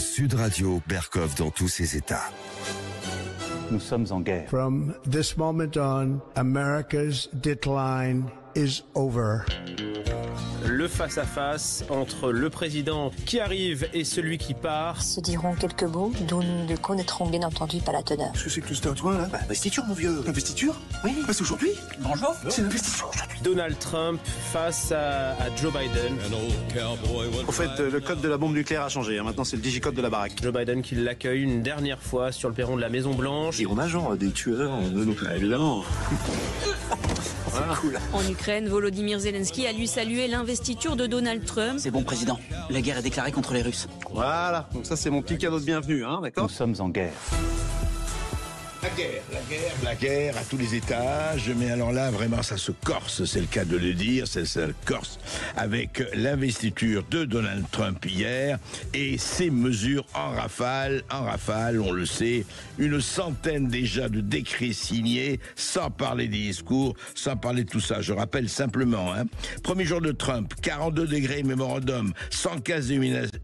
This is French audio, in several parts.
Sud Radio, Berkov dans tous ses états. Nous sommes en guerre. From this moment on, America's decline is over. Le face-à-face entre le président qui arrive et celui qui part. Se diront quelques mots dont nous ne connaîtrons bien entendu pas la teneur. Qu'est-ce que c'est que ce tintouin là ? Investiture mon vieux. Investiture ? Oui. C'est aujourd'hui ? Bonjour. C'est l'investiture aujourd'hui. Donald Trump face à Joe Biden. Au fait, le code de la bombe nucléaire a changé. Maintenant c'est le digicode de la baraque. Joe Biden qui l'accueille une dernière fois sur le perron de la Maison Blanche. Et on a genre des tueurs, donc évidemment. Voilà. Cool. En Ukraine, Volodymyr Zelensky a lui salué l'investiture de Donald Trump. C'est bon, président. La guerre est déclarée contre les Russes. Voilà. Donc ça, c'est mon petit cadeau de bienvenue, hein, d'accord ? Nous sommes en guerre. La guerre à tous les étages, mais alors là, vraiment, ça se corse, c'est le cas de le dire, ça se corse avec l'investiture de Donald Trump hier et ses mesures en rafale, on le sait, une centaine déjà de décrets signés, sans parler des discours, sans parler de tout ça. Je rappelle simplement, premier jour de Trump, 42 décrets mémorandum, 115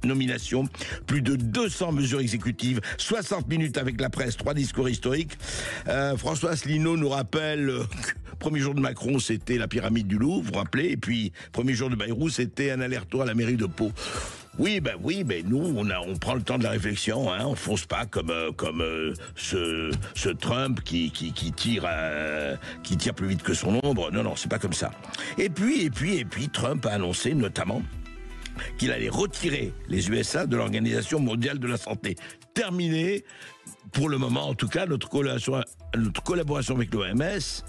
nominations, plus de 200 mesures exécutives, 60 minutes avec la presse, 3 discours historiques. François Asselineau nous rappelle premier jour de Macron, c'était la pyramide du Louvre, vous vous rappelez, et puis premier jour de Bayrou, c'était un aller-retour à la mairie de Pau. Oui, nous, on prend le temps de la réflexion, on fonce pas comme ce Trump qui tire plus vite que son ombre. Non, c'est pas comme ça. Et puis, Trump a annoncé notamment qu'il allait retirer les USA de l'Organisation mondiale de la santé. Terminé, pour le moment en tout cas, notre collaboration avec l'OMS.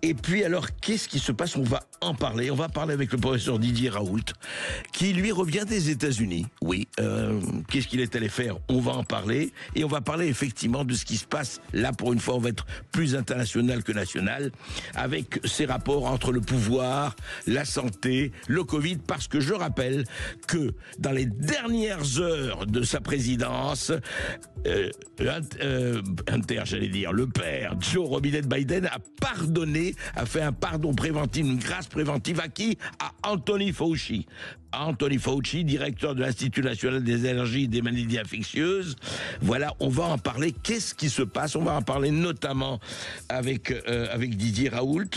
Et puis alors, qu'est-ce qui se passe ? On va en parler. On va parler avec le professeur Didier Raoult, qui lui revient des États-Unis. Oui, qu'est-ce qu'il est allé faire ? On va en parler. Et on va parler effectivement de ce qui se passe. Là, pour une fois, on va être plus international que national, avec ces rapports entre le pouvoir, la santé, le Covid, parce que je rappelle que dans les dernières heures de sa présidence, le père, Joe Robinette Biden, a fait un pardon préventif, une grâce préventive à qui ? À Anthony Fauci. Anthony Fauci, directeur de l'Institut national des allergies et des maladies infectieuses. Voilà, on va en parler. Qu'est-ce qui se passe ? On va en parler notamment avec Didier Raoult.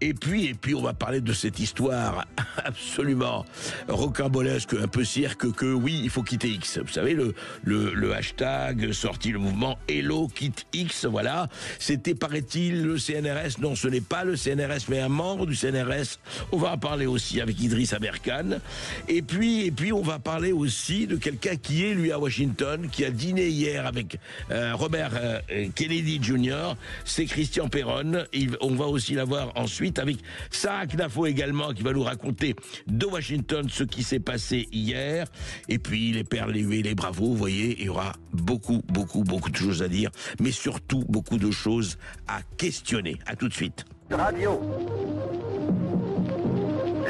Et puis, on va parler de cette histoire absolument rocambolesque, un peu cirque, que oui, il faut quitter X. Vous savez, le hashtag sorti le mouvement Hello quitte X, voilà. C'était, paraît-il, le CNRS. Non, ce n'est pas le CNRS, mais un membre du CNRS. On va en parler aussi avec Idriss Aberkane. Et puis, on va parler aussi de quelqu'un qui est, lui, à Washington, qui a dîné hier avec Robert Kennedy Jr., c'est Christian Perron. On va aussi l'avoir ensuite avec Sarah Knafo également, qui va nous raconter de Washington ce qui s'est passé hier. Et puis, les perles, les huées, les bravos, vous voyez, il y aura beaucoup de choses à dire, mais surtout beaucoup de choses à questionner. À tout de suite. Radio.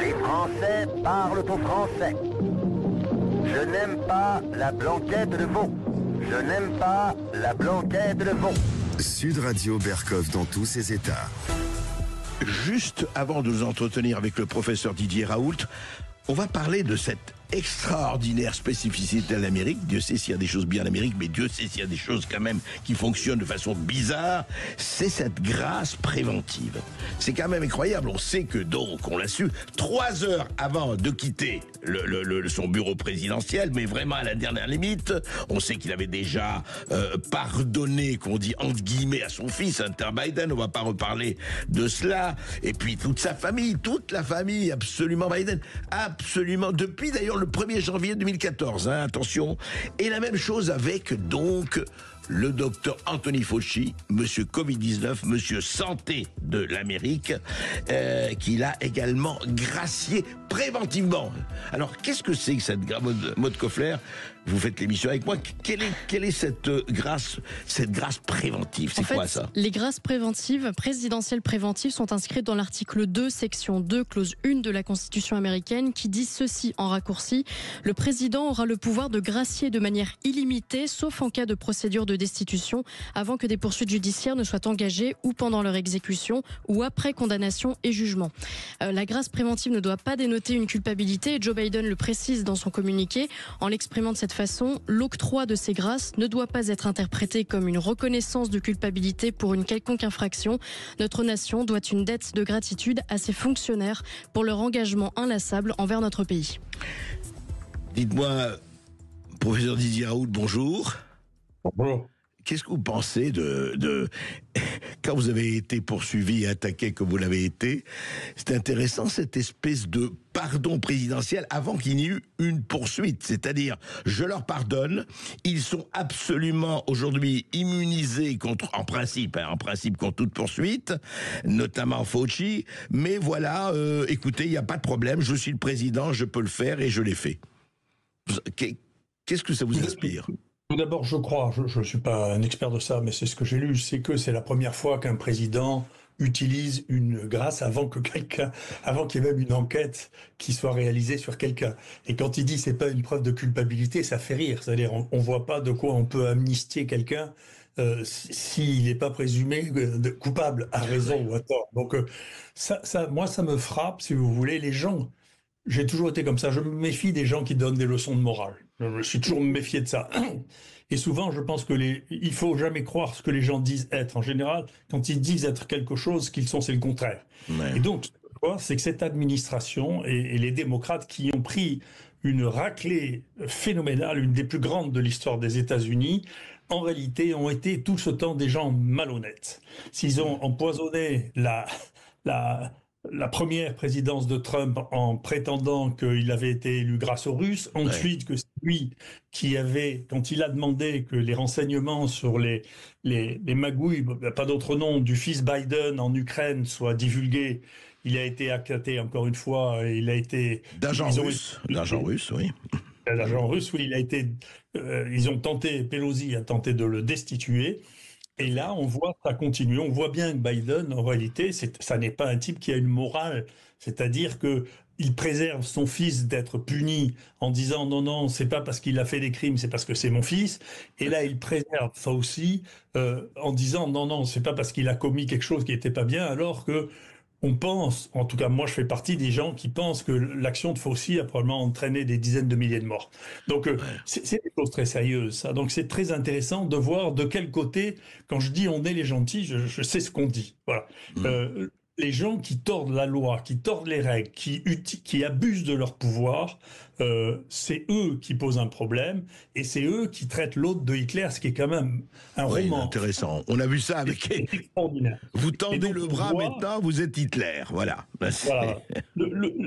Les Français parlent au français. Je n'aime pas la blanquette de veau. Je n'aime pas la blanquette de veau. Sud Radio, Berkov dans tous ses états. Juste avant de nous entretenir avec le professeur Didier Raoult, on va parler de cette extraordinaire spécificité de l'Amérique. Dieu sait s'il y a des choses bien en Amérique, mais Dieu sait s'il y a des choses quand même qui fonctionnent de façon bizarre. C'est cette grâce préventive. C'est quand même incroyable. On sait que donc, on l'a su 3 heures avant de quitter son bureau présidentiel, mais vraiment à la dernière limite. On sait qu'il avait déjà pardonné, qu'on dit entre guillemets, à son fils, Hunter Biden. On va pas reparler de cela. Et puis toute sa famille, toute la famille, absolument Biden, absolument. Depuis d'ailleurs le 1er janvier 2014, attention. Et la même chose avec donc le docteur Anthony Fauci, monsieur Covid-19, monsieur Santé de l'Amérique, qui l'a également gracié préventivement. Alors, qu'est-ce que c'est que cette Maud Koffler ? Vous faites l'émission avec moi. Quelle est cette grâce préventive ? C'est quoi ça ? Les grâces préventives, présidentielles préventives, sont inscrites dans l'article 2, section 2, clause 1 de la Constitution américaine, qui dit ceci en raccourci. Le président aura le pouvoir de gracier de manière illimitée, sauf en cas de procédure de destitution avant que des poursuites judiciaires ne soient engagées ou pendant leur exécution ou après condamnation et jugement. La grâce préventive ne doit pas dénoter une culpabilité et Joe Biden le précise dans son communiqué. En l'exprimant de cette façon, l'octroi de ces grâces ne doit pas être interprété comme une reconnaissance de culpabilité pour une quelconque infraction. Notre nation doit une dette de gratitude à ses fonctionnaires pour leur engagement inlassable envers notre pays. Dites-moi, professeur Didier Raoult, bonjour. Bonjour. Qu'est-ce que vous pensez de quand vous avez été poursuivi et attaqué comme vous l'avez été, c'est intéressant cette espèce de pardon présidentiel avant qu'il n'y ait eu une poursuite. C'est-à-dire, je leur pardonne, ils sont absolument aujourd'hui immunisés en principe contre toute poursuite, notamment Fauci, mais voilà, écoutez, il n'y a pas de problème, je suis le président, je peux le faire et je l'ai fait. Qu'est-ce que ça vous inspire ? Tout d'abord, je crois, je ne suis pas un expert de ça, mais c'est ce que j'ai lu, c'est que c'est la première fois qu'un président utilise une grâce avant qu'il y ait même une enquête qui soit réalisée sur quelqu'un. Et quand il dit c'est pas une preuve de culpabilité, ça fait rire. C'est-à-dire, on voit pas de quoi on peut amnistier quelqu'un s'il n'est pas présumé coupable à raison ou à tort. Donc moi, ça me frappe, si vous voulez, les gens. J'ai toujours été comme ça. Je me méfie des gens qui donnent des leçons de morale. Je suis toujours méfié de ça. Et souvent, je pense que il faut jamais croire ce que les gens disent être. En général, quand ils disent être quelque chose, ce qu'ils sont, c'est le contraire. Ouais. Et donc, ce que je vois, c'est que cette administration et les démocrates qui ont pris une raclée phénoménale, une des plus grandes de l'histoire des États-Unis, en réalité, ont été tout ce temps des gens malhonnêtes. S'ils ont empoisonné la première présidence de Trump en prétendant qu'il avait été élu grâce aux Russes, ensuite que c'est lui qui avait, quand il a demandé que les renseignements sur les magouilles, pas d'autre nom, du fils Biden en Ukraine soient divulgués, il a été acquitté encore une fois, il a été... D'agent russe, oui. D'agent russe, oui, il a été... ils ont tenté, Pelosi a tenté de le destituer. Et là, on voit ça continue. On voit bien que Biden, en réalité, ça n'est pas un type qui a une morale. C'est-à-dire que il préserve son fils d'être puni en disant non, c'est pas parce qu'il a fait des crimes, c'est parce que c'est mon fils. Et là, il préserve Fauci en disant non, c'est pas parce qu'il a commis quelque chose qui n'était pas bien, alors que on pense, en tout cas moi je fais partie des gens qui pensent que l'action de Fauci a probablement entraîné des dizaines de milliers de morts. Donc c'est des choses très sérieuses, ça. Donc c'est très intéressant de voir de quel côté, quand je dis on est les gentils, je sais ce qu'on dit. Voilà. Les gens qui tordent la loi, qui tordent les règles, qui abusent de leur pouvoir, c'est eux qui posent un problème et c'est eux qui traitent l'autre de Hitler, ce qui est quand même un roman. Intéressant. On a vu ça avec... C'est extraordinaire. Vous tendez le bras maintenant, vous êtes Hitler. Voilà. Voilà.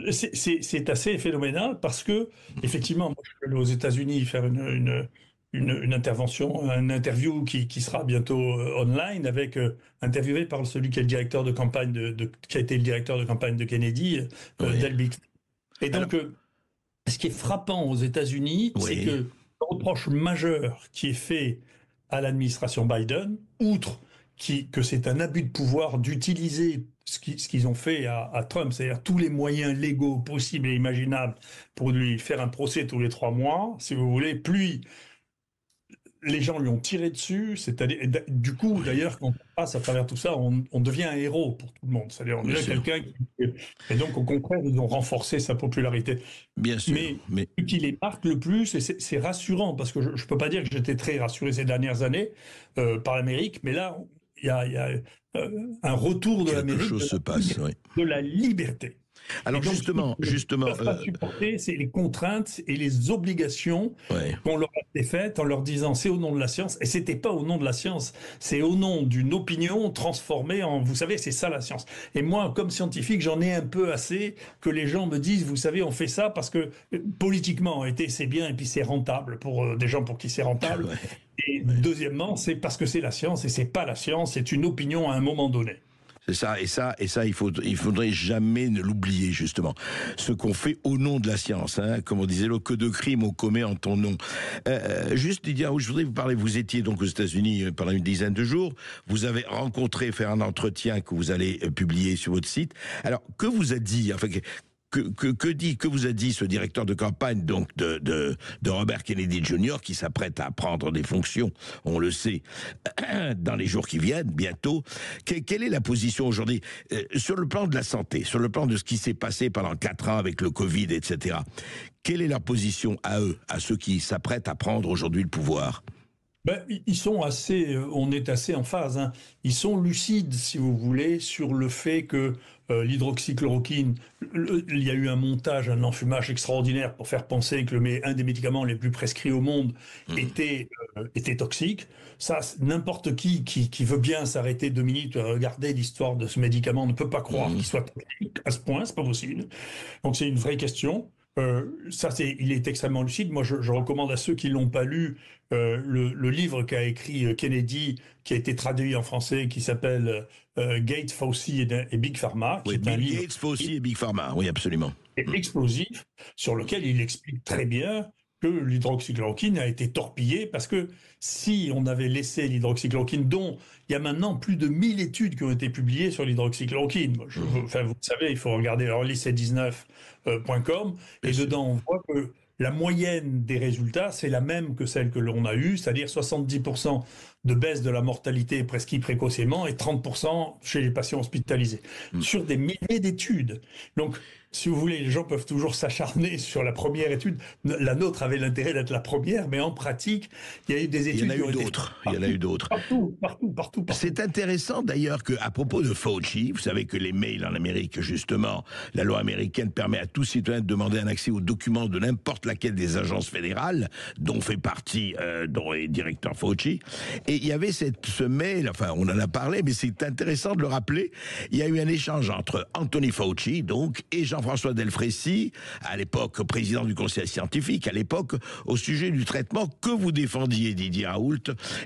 C'est assez phénoménal parce que, effectivement, moi, je suis allé aux États-Unis faire une intervention, une interview qui sera bientôt online, avec interviewé par celui qui est le directeur de campagne qui a été le directeur de campagne de Kennedy, Del Bigtree. Et donc, ce qui est frappant aux États-Unis, c'est que le reproche majeur qui est fait à l'administration Biden, outre que c'est un abus de pouvoir d'utiliser ce qu'ils ont fait à Trump, c'est-à-dire tous les moyens légaux possibles et imaginables pour lui faire un procès tous les 3 mois, si vous voulez, puis les gens lui ont tiré dessus, c'est-à-dire, du coup, d'ailleurs, quand on passe à travers tout ça, on devient un héros pour tout le monde. C'est-à-dire, on devient quelqu'un et donc, au contraire, ils ont renforcé sa popularité. Bien sûr. Mais ce qui les marque le plus, et c'est rassurant, parce que je ne peux pas dire que j'étais très rassuré ces dernières années par l'Amérique, mais là, il y a un retour de l'Amérique, de la liberté. Alors donc, justement, ce qu'ils ne peuvent pas supporter, c'est les contraintes et les obligations qu'on leur a été faites en leur disant c'est au nom de la science, et c'était pas au nom de la science, c'est au nom d'une opinion transformée en, vous savez, c'est ça la science. Et moi, comme scientifique, j'en ai un peu assez que les gens me disent, vous savez, on fait ça parce que politiquement, c'est bien et puis c'est rentable pour des gens pour qui c'est rentable. Et deuxièmement, c'est parce que c'est la science et c'est pas la science, c'est une opinion à un moment donné. C'est ça, et ça, il faudrait jamais ne l'oublier, justement. Ce qu'on fait au nom de la science, comme on disait, que de crimes on commet en ton nom. Juste, Didier, je voudrais vous parler, vous étiez donc aux États-Unis pendant une dizaine de jours, vous avez rencontré, fait un entretien que vous allez publier sur votre site. Alors, que vous a dit, enfin, que vous a dit ce directeur de campagne donc de Robert Kennedy Jr. qui s'apprête à prendre des fonctions, on le sait, dans les jours qui viennent, bientôt. Quelle est la position aujourd'hui sur le plan de la santé, sur le plan de ce qui s'est passé pendant 4 ans avec le Covid, etc. Quelle est leur position à eux, à ceux qui s'apprêtent à prendre aujourd'hui le pouvoir? Ils sont on est assez en phase, hein. Ils sont lucides, si vous voulez, sur le fait que l'hydroxychloroquine, il y a eu un montage, un enfumage extraordinaire pour faire penser que un des médicaments les plus prescrits au monde était toxique. Ça, n'importe qui veut bien s'arrêter 2 minutes et regarder l'histoire de ce médicament ne peut pas croire qu'il soit toxique à ce point, c'est pas possible. Donc c'est une vraie question. Il est extrêmement lucide. Moi, je recommande à ceux qui l'ont pas lu le livre qu'a écrit Kennedy, qui a été traduit en français, qui s'appelle Gates, Fauci et Big Pharma. Oui, Gates, Fauci et Big Pharma, oui, absolument. Explosif, sur lequel il explique très bien que l'hydroxychloroquine a été torpillée, parce que si on avait laissé l'hydroxychloroquine, dont il y a maintenant plus de 1000 études qui ont été publiées sur l'hydroxychloroquine, vous savez, il faut regarder earlyc19.com, et dedans on voit que la moyenne des résultats, c'est la même que celle que l'on a eue, c'est-à-dire 70% de baisse de la mortalité prescrite précocement et 30% chez les patients hospitalisés, sur des milliers d'études. Donc, si vous voulez, les gens peuvent toujours s'acharner sur la première étude. La nôtre avait l'intérêt d'être la première, mais en pratique, il y a eu des études. Il y en a eu d'autres. Partout. C'est intéressant d'ailleurs qu'à propos de Fauci, vous savez que les mails en Amérique, justement, la loi américaine permet à tout citoyen de demander un accès aux documents de n'importe laquelle des agences fédérales, dont fait partie dont est directeur Fauci. Et il y avait ce mail, enfin on en a parlé, mais c'est intéressant de le rappeler, il y a eu un échange entre Anthony Fauci, donc, et Jean-François Delfraissy, à l'époque président du conseil scientifique, à l'époque, au sujet du traitement que vous défendiez, Didier Raoult.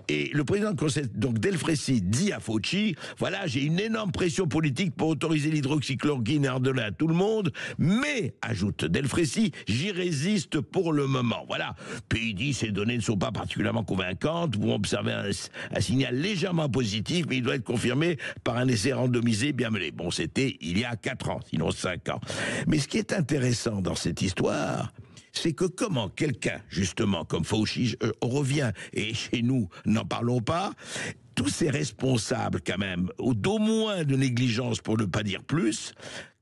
Et le président du conseil, donc Delfraissy, dit à Fauci, voilà, j'ai une énorme pression politique pour autoriser l'hydroxychloroquine et en donner à tout le monde, mais, ajoute Delfraissy, j'y résiste pour le moment. Voilà. Puis il dit, ces données ne sont pas particulièrement convaincantes, vous observez un signal légèrement positif, mais il doit être confirmé par un essai randomisé bien mené. Bon, c'était il y a 4 ans, sinon 5 ans. Mais ce qui est intéressant dans cette histoire, c'est que comment quelqu'un, justement, comme Fauci, on revient, et chez nous, n'en parlons pas, tous ces responsables, quand même, d'au moins de négligence, pour ne pas dire plus,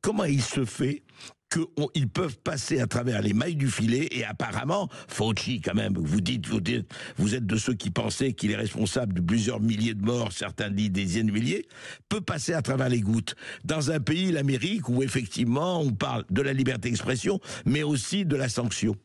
comment il se fait qu'ils peuvent passer à travers les mailles du filet, et apparemment, Fauci, quand même, vous êtes de ceux qui pensaient qu'il est responsable de plusieurs milliers de morts, certains disent des dizaines de milliers, peut passer à travers les gouttes. Dans un pays, l'Amérique, où effectivement, on parle de la liberté d'expression, mais aussi de la sanction.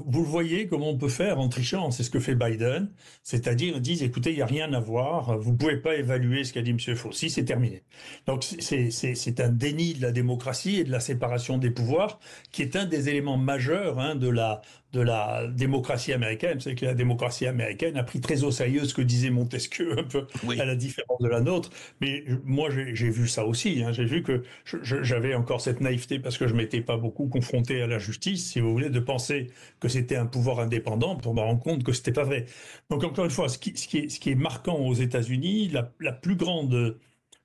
Vous le voyez comment on peut faire en trichant, c'est ce que fait Biden, c'est-à-dire ils disent écoutez, il n'y a rien à voir, vous ne pouvez pas évaluer ce qu'a dit M. Fauci, c'est terminé. Donc c'est un déni de la démocratie et de la séparation des pouvoirs qui est un des éléments majeurs de la démocratie américaine. C'est que la démocratie américaine a pris très au sérieux ce que disait Montesquieu, un peu à la différence de la nôtre. Mais moi, j'ai vu ça aussi. J'ai vu que j'avais encore cette naïveté parce que je m'étais pas beaucoup confronté à la justice, si vous voulez, de penser que c'était un pouvoir indépendant pour me rendre compte que c'était pas vrai. Donc encore une fois, ce qui est marquant aux États-Unis, la plus grande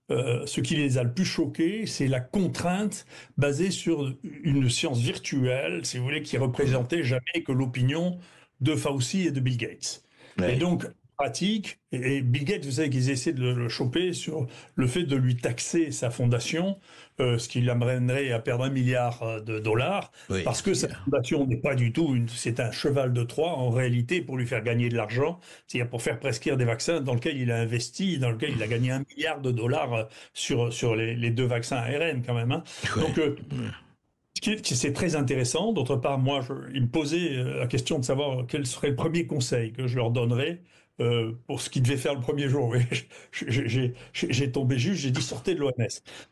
ce qui les a le plus choqués, c'est la contrainte basée sur une science virtuelle, si vous voulez, qui représentait jamais que l'opinion de Fauci et de Bill Gates. Ouais. Et donc, pratique, et Bill Gates, vous savez qu'ils essaient de le choper sur le fait de lui taxer sa fondation, ce qui l'amènerait à perdre $1 milliard, oui, parce que sa fondation n'est pas du tout c'est un cheval de Troie, en réalité, pour lui faire gagner de l'argent, c'est-à-dire pour faire prescrire des vaccins dans lesquels il a investi, dans lesquels il a gagné $1 milliard sur les 2 vaccins ARN, quand même. Donc, c'est très intéressant. D'autre part, moi, il me posait la question de savoir quel serait le premier conseil que je leur donnerais pour ce qu'ils devaient faire le premier jour. J'ai tombé juste, j'ai dit sortez de l'OMS.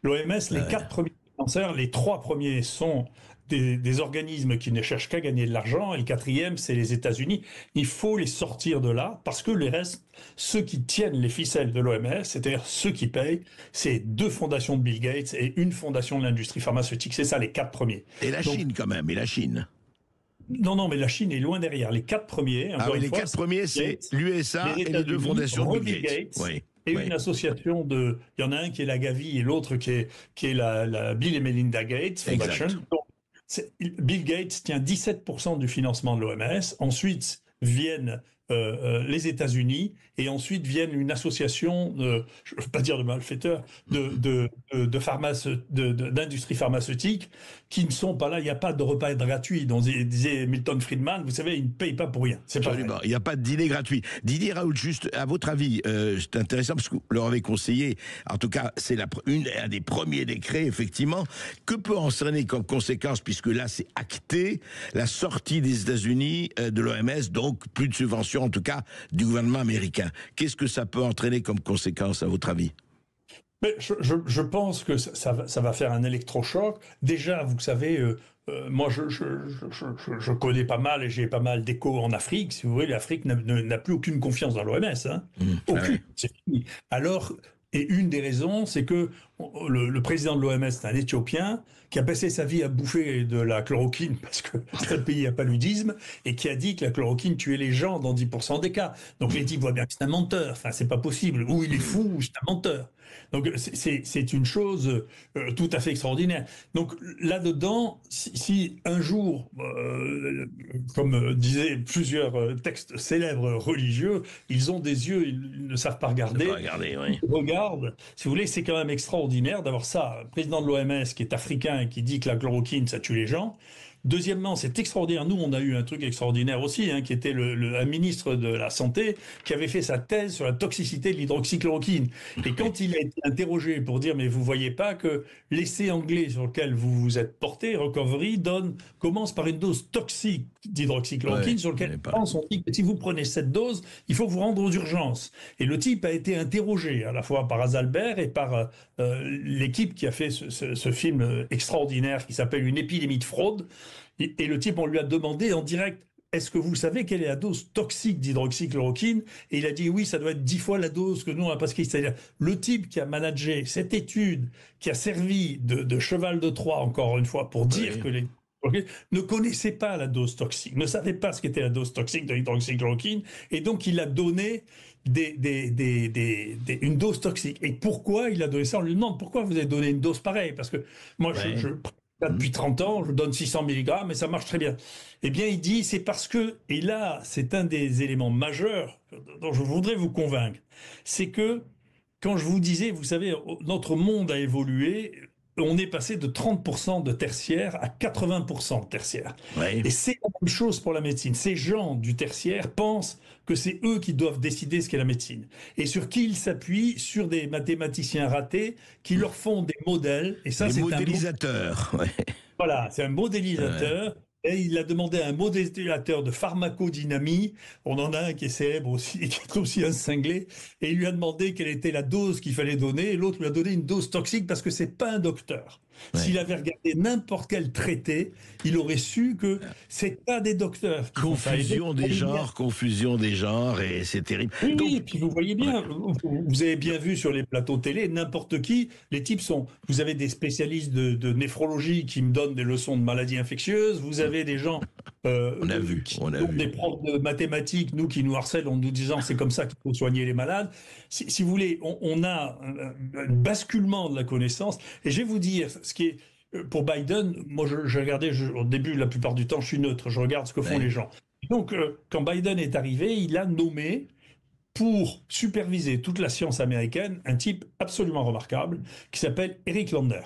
L'OMS, les 4 premiers cancers, les 3 premiers sont des organismes qui ne cherchent qu'à gagner de l'argent, et le 4e, c'est les États-Unis. Il faut les sortir de là, parce que les restes, ceux qui tiennent les ficelles de l'OMS, c'est-à-dire ceux qui payent, c'est 2 fondations de Bill Gates et une fondation de l'industrie pharmaceutique. C'est ça, les 4 premiers. Et la Chine, quand même, et la Chine. Non, mais la Chine est loin derrière. Les 4 premiers... les 4 premiers, c'est l'USA et les 2 fondations de Bill Gates. Oui. et une association de... Il y en a un qui est la Gavi et l'autre qui est la Bill et Melinda Gates Foundation. Donc, Bill Gates tient 17% du financement de l'OMS. Ensuite viennent les États-Unis, et ensuite viennent une association, je ne veux pas dire de malfaiteurs, d'industrie pharmaceutique, qui ne sont pas là. Il n'y a pas de repas gratuit. Donc, disait Milton Friedman, vous savez, ils ne payent pas pour rien. C'est pas vrai. Il n'y a pas de dîner gratuit. Didier Raoult, juste, à votre avis, c'est intéressant parce que vous leur avez conseillé, en tout cas, c'est un des premiers décrets, effectivement. Que peut entraîner comme conséquence, puisque là, c'est acté, la sortie des États-Unis de l'OMS, donc plus de subventions, en tout cas, du gouvernement américain. Qu'est-ce que ça peut entraîner comme conséquence, à votre avis? Mais je pense que ça va faire un électrochoc. Déjà, vous savez, moi, je connais pas mal et j'ai pas mal d'échos en Afrique. Si vous voulez, l'Afrique n'a plus aucune confiance dans l'OMS. Hein. Aucune. C'est fini. Alors, et une des raisons, c'est que le président de l'OMS, c'est un Éthiopien qui a passé sa vie à bouffer de la chloroquine parce que c'est un pays à paludisme, et qui a dit que la chloroquine tuait les gens dans 10% des cas. Donc les types voient bien que c'est un menteur. Enfin, c'est pas possible. Ou il est fou, ou c'est un menteur. Donc c'est une chose tout à fait extraordinaire. Donc là-dedans, si un jour, comme disaient plusieurs textes célèbres religieux, ils ont des yeux, ils ne savent pas regarder. Oui. Ils regardent. Si vous voulez, c'est quand même extraordinaire d'avoir ça. Un président de l'OMS qui est africain et qui dit que la chloroquine, ça tue les gens. Deuxièmement, c'est extraordinaire. Nous, on a eu un truc extraordinaire aussi, hein, qui était un ministre de la Santé qui avait fait sa thèse sur la toxicité de l'hydroxychloroquine. Et quand il a été interrogé pour dire « mais vous voyez pas que l'essai anglais sur lequel vous vous êtes porté, Recovery, commence par une dose toxique d'hydroxychloroquine sur lequel on dit que si vous prenez cette dose, il faut vous rendre aux urgences ». Et le type a été interrogé à la fois par Azalbert et par l'équipe qui a fait ce film extraordinaire qui s'appelle « Une épidémie de fraude ». Et le type, on lui a demandé en direct, est-ce que vous savez quelle est la dose toxique d'hydroxychloroquine? Et il a dit oui, ça doit être 10 fois la dose que nous on a, parce que c'est-à-dire le type qui a managé cette étude, qui a servi de cheval de Troie, encore une fois, pour dire que les ne connaissait pas la dose toxique, ne savait pas ce qu'était la dose toxique de l'hydroxychloroquine, et donc il a donné une dose toxique. Et pourquoi il a donné ça? On lui demande pourquoi vous avez donné une dose pareille, parce que moi depuis 30 ans, je donne 600 mg et ça marche très bien. Eh bien, il dit, c'est parce que, et là, c'est un des éléments majeurs dont je voudrais vous convaincre, c'est que, quand je vous disais, vous savez, notre monde a évolué, on est passé de 30% de tertiaire à 80% de tertiaire. Et c'est la même chose pour la médecine. Ces gens du tertiaire pensent que c'est eux qui doivent décider ce qu'est la médecine. Et sur qui ils s'appuient? Sur des mathématiciens ratés qui leur font des modèles. Et ça, c'est un modélisateur. Voilà, c'est un modélisateur. Et il a demandé à un modélisateur de pharmacodynamie, on en a un qui est célèbre aussi, qui est aussi un cinglé, et il lui a demandé quelle était la dose qu'il fallait donner, et l'autre lui a donné une dose toxique parce que c'est pas un docteur. S'il avait regardé n'importe quel traité, il aurait su que c'est pas des docteurs. Confusion des genres, et c'est terrible. Oui, donc, et puis vous voyez bien, vous avez bien vu sur les plateaux télé, n'importe qui, les types sont, vous avez des spécialistes de néphrologie qui me donnent des leçons de maladies infectieuses, vous avez des gens des profs de mathématiques, nous qui nous harcèlent en nous disant c'est comme ça qu'il faut soigner les malades. Si vous voulez, on a un basculement de la connaissance, et je vais vous dire, ce qui est pour Biden, moi je regardais, au début la plupart du temps je suis neutre, je regarde ce que font les gens. Donc quand Biden est arrivé, il a nommé pour superviser toute la science américaine un type absolument remarquable qui s'appelle Eric Lander.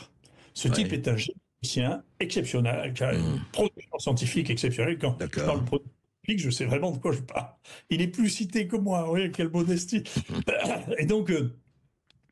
Ce type est un généticien exceptionnel, qui a une production scientifique exceptionnelle. Quand je parle de production scientifique, je sais vraiment de quoi je parle. Il est plus cité que moi, vous voyez, quelle modestie. Et donc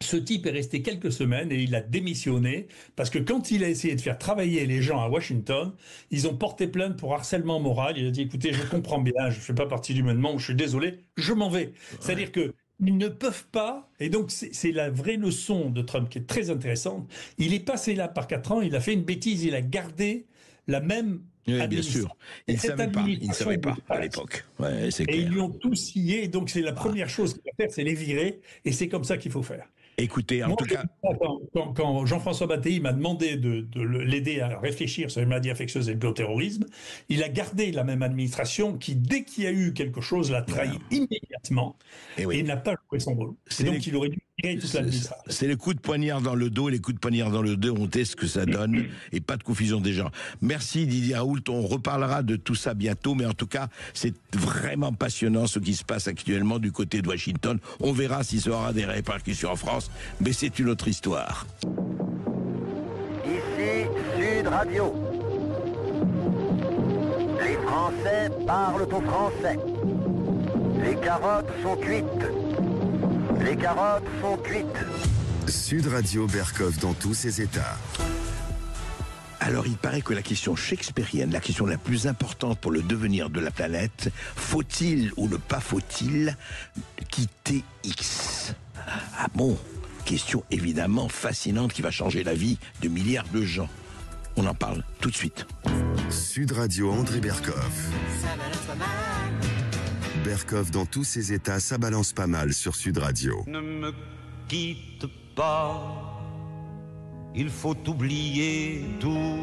ce type est resté quelques semaines et il a démissionné parce que quand il a essayé de faire travailler les gens à Washington, ils ont porté plainte pour harcèlement moral. Il a dit, écoutez, je comprends bien, je ne fais pas partie du gouvernement, je suis désolé, je m'en vais. C'est-à-dire que ils ne peuvent pas, et donc c'est la vraie leçon de Trump qui est très intéressante. Il est passé là par 4 ans, il a fait une bêtise, il a gardé la même bien sûr. Il ne savait pas à l'époque. Et ils lui ont tout scié, donc c'est la première chose qu'il va faire, c'est les virer, et c'est comme ça qu'il faut faire. Écoutez, en tout cas... Quand Jean-François Battei m'a demandé de l'aider à réfléchir sur les maladies infectieuses et le bioterrorisme, il a gardé la même administration qui, dès qu'il y a eu quelque chose, l'a trahi immédiatement et n'a pas joué son rôle. Et donc, il aurait dû tirer toute l'administration. C'est les coups de poignard dans le dos, et les coups de poignard dans le dos, on sait ce que ça donne, et pas de confusion des gens. Merci Didier Raoult, on reparlera de tout ça bientôt, mais en tout cas, c'est vraiment passionnant ce qui se passe actuellement du côté de Washington. On verra si ça aura des répercussions en France, mais c'est une autre histoire. Ici Sud Radio. Les Français parlent au français. Les carottes sont cuites. Les carottes sont cuites. Sud Radio Berkov dans tous ses états. Alors, il paraît que la question shakespearienne, la question la plus importante pour le devenir de la planète, faut-il ou ne pas faut-il quitter X? Ah bon? Question évidemment fascinante qui va changer la vie de milliards de gens. On en parle tout de suite. Sud Radio André Berkov. Berkov dans tous ses états, ça balance pas mal sur Sud Radio. Ne me quitte pas. Il faut oublier, tout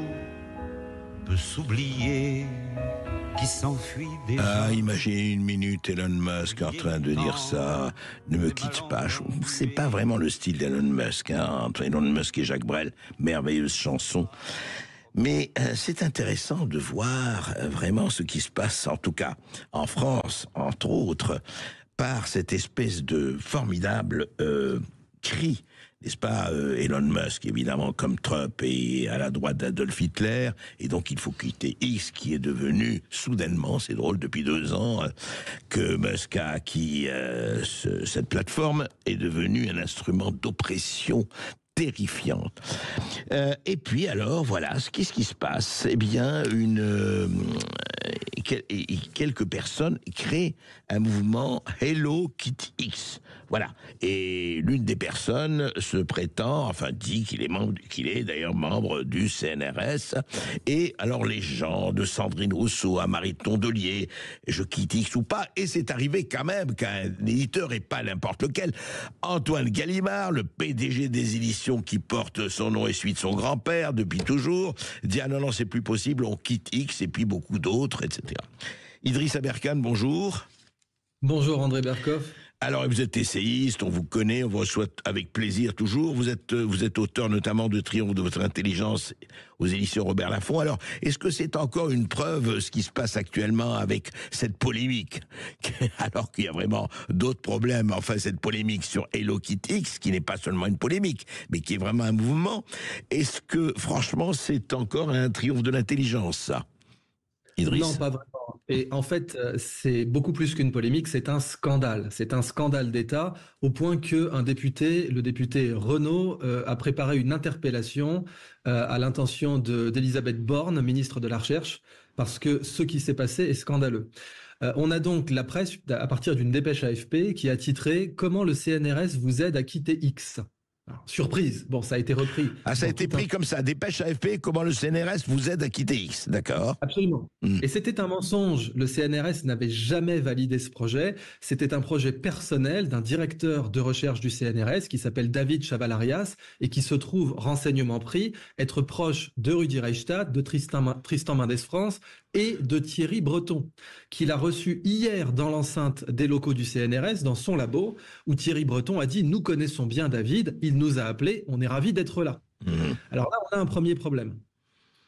peut s'oublier, qui s'enfuit déjà. Ah, imaginez une minute Elon Musk en train de dire ça. Ne me quitte pas. C'est pas vraiment le style d'Elon Musk, hein, entre Elon Musk et Jacques Brel. Merveilleuse chanson. Mais c'est intéressant de voir vraiment ce qui se passe, en tout cas en France, entre autres, par cette espèce de formidable cri, n'est-ce pas, Elon Musk, évidemment, comme Trump et à la droite d'Adolf Hitler, et donc il faut quitter X, qui est devenu, soudainement, c'est drôle, depuis 2 ans, que Musk a acquis cette plateforme, est devenu un instrument d'oppression terrifiante. Et puis alors, voilà, qu'est-ce qui se passe? Eh bien, quelques personnes créent un mouvement Hello Kitty X. Voilà. Et l'une des personnes se prétend, enfin dit qu'il est d'ailleurs membre du CNRS. Et alors les gens de Sandrine Rousseau à Marie Tondelier, je quitte X ou pas, et c'est arrivé quand même qu'un éditeur, et pas n'importe lequel, Antoine Gallimard, le PDG des éditions qui porte son nom et celui de son grand-père depuis toujours, dit ah non, c'est plus possible, on quitte X, et puis beaucoup d'autres, etc. Idriss Aberkan, bonjour. Bonjour André Berkov. Alors, vous êtes essayiste, on vous connaît, on vous reçoit avec plaisir toujours. Vous êtes auteur notamment de Triomphe de votre intelligence aux éditions Robert Laffont. Alors, est-ce que c'est encore une preuve, ce qui se passe actuellement avec cette polémique, alors qu'il y a vraiment d'autres problèmes, enfin cette polémique sur Hello Kitty X, qui n'est pas seulement une polémique, mais qui est vraiment un mouvement. Est-ce que, franchement, c'est encore un triomphe de l'intelligence, ça, Idriss? Non, pas vraiment. Et en fait, c'est beaucoup plus qu'une polémique, c'est un scandale. C'est un scandale d'État, au point que le député Renaud, a préparé une interpellation à l'intention d'Elisabeth Borne, ministre de la Recherche, parce que ce qui s'est passé est scandaleux. On a donc la presse, à partir d'une dépêche AFP, qui a titré « Comment le CNRS vous aide à quitter X ». Alors, surprise, bon, ça a été repris. Ah, ça a été pris comme ça, dépêche AFP, comment le CNRS vous aide à quitter X, d'accord? Absolument. Et c'était un mensonge. Le CNRS n'avait jamais validé ce projet. C'était un projet personnel d'un directeur de recherche du CNRS qui s'appelle David Chavalarias et qui se trouve, renseignement pris, être proche de Rudi Reichstadt, de Tristan Mendès France et de Thierry Breton, qu'il a reçu hier dans l'enceinte des locaux du CNRS, dans son labo, où Thierry Breton a dit « Nous connaissons bien David, il nous a appelés, on est ravis d'être là ». Alors là, on a un premier problème.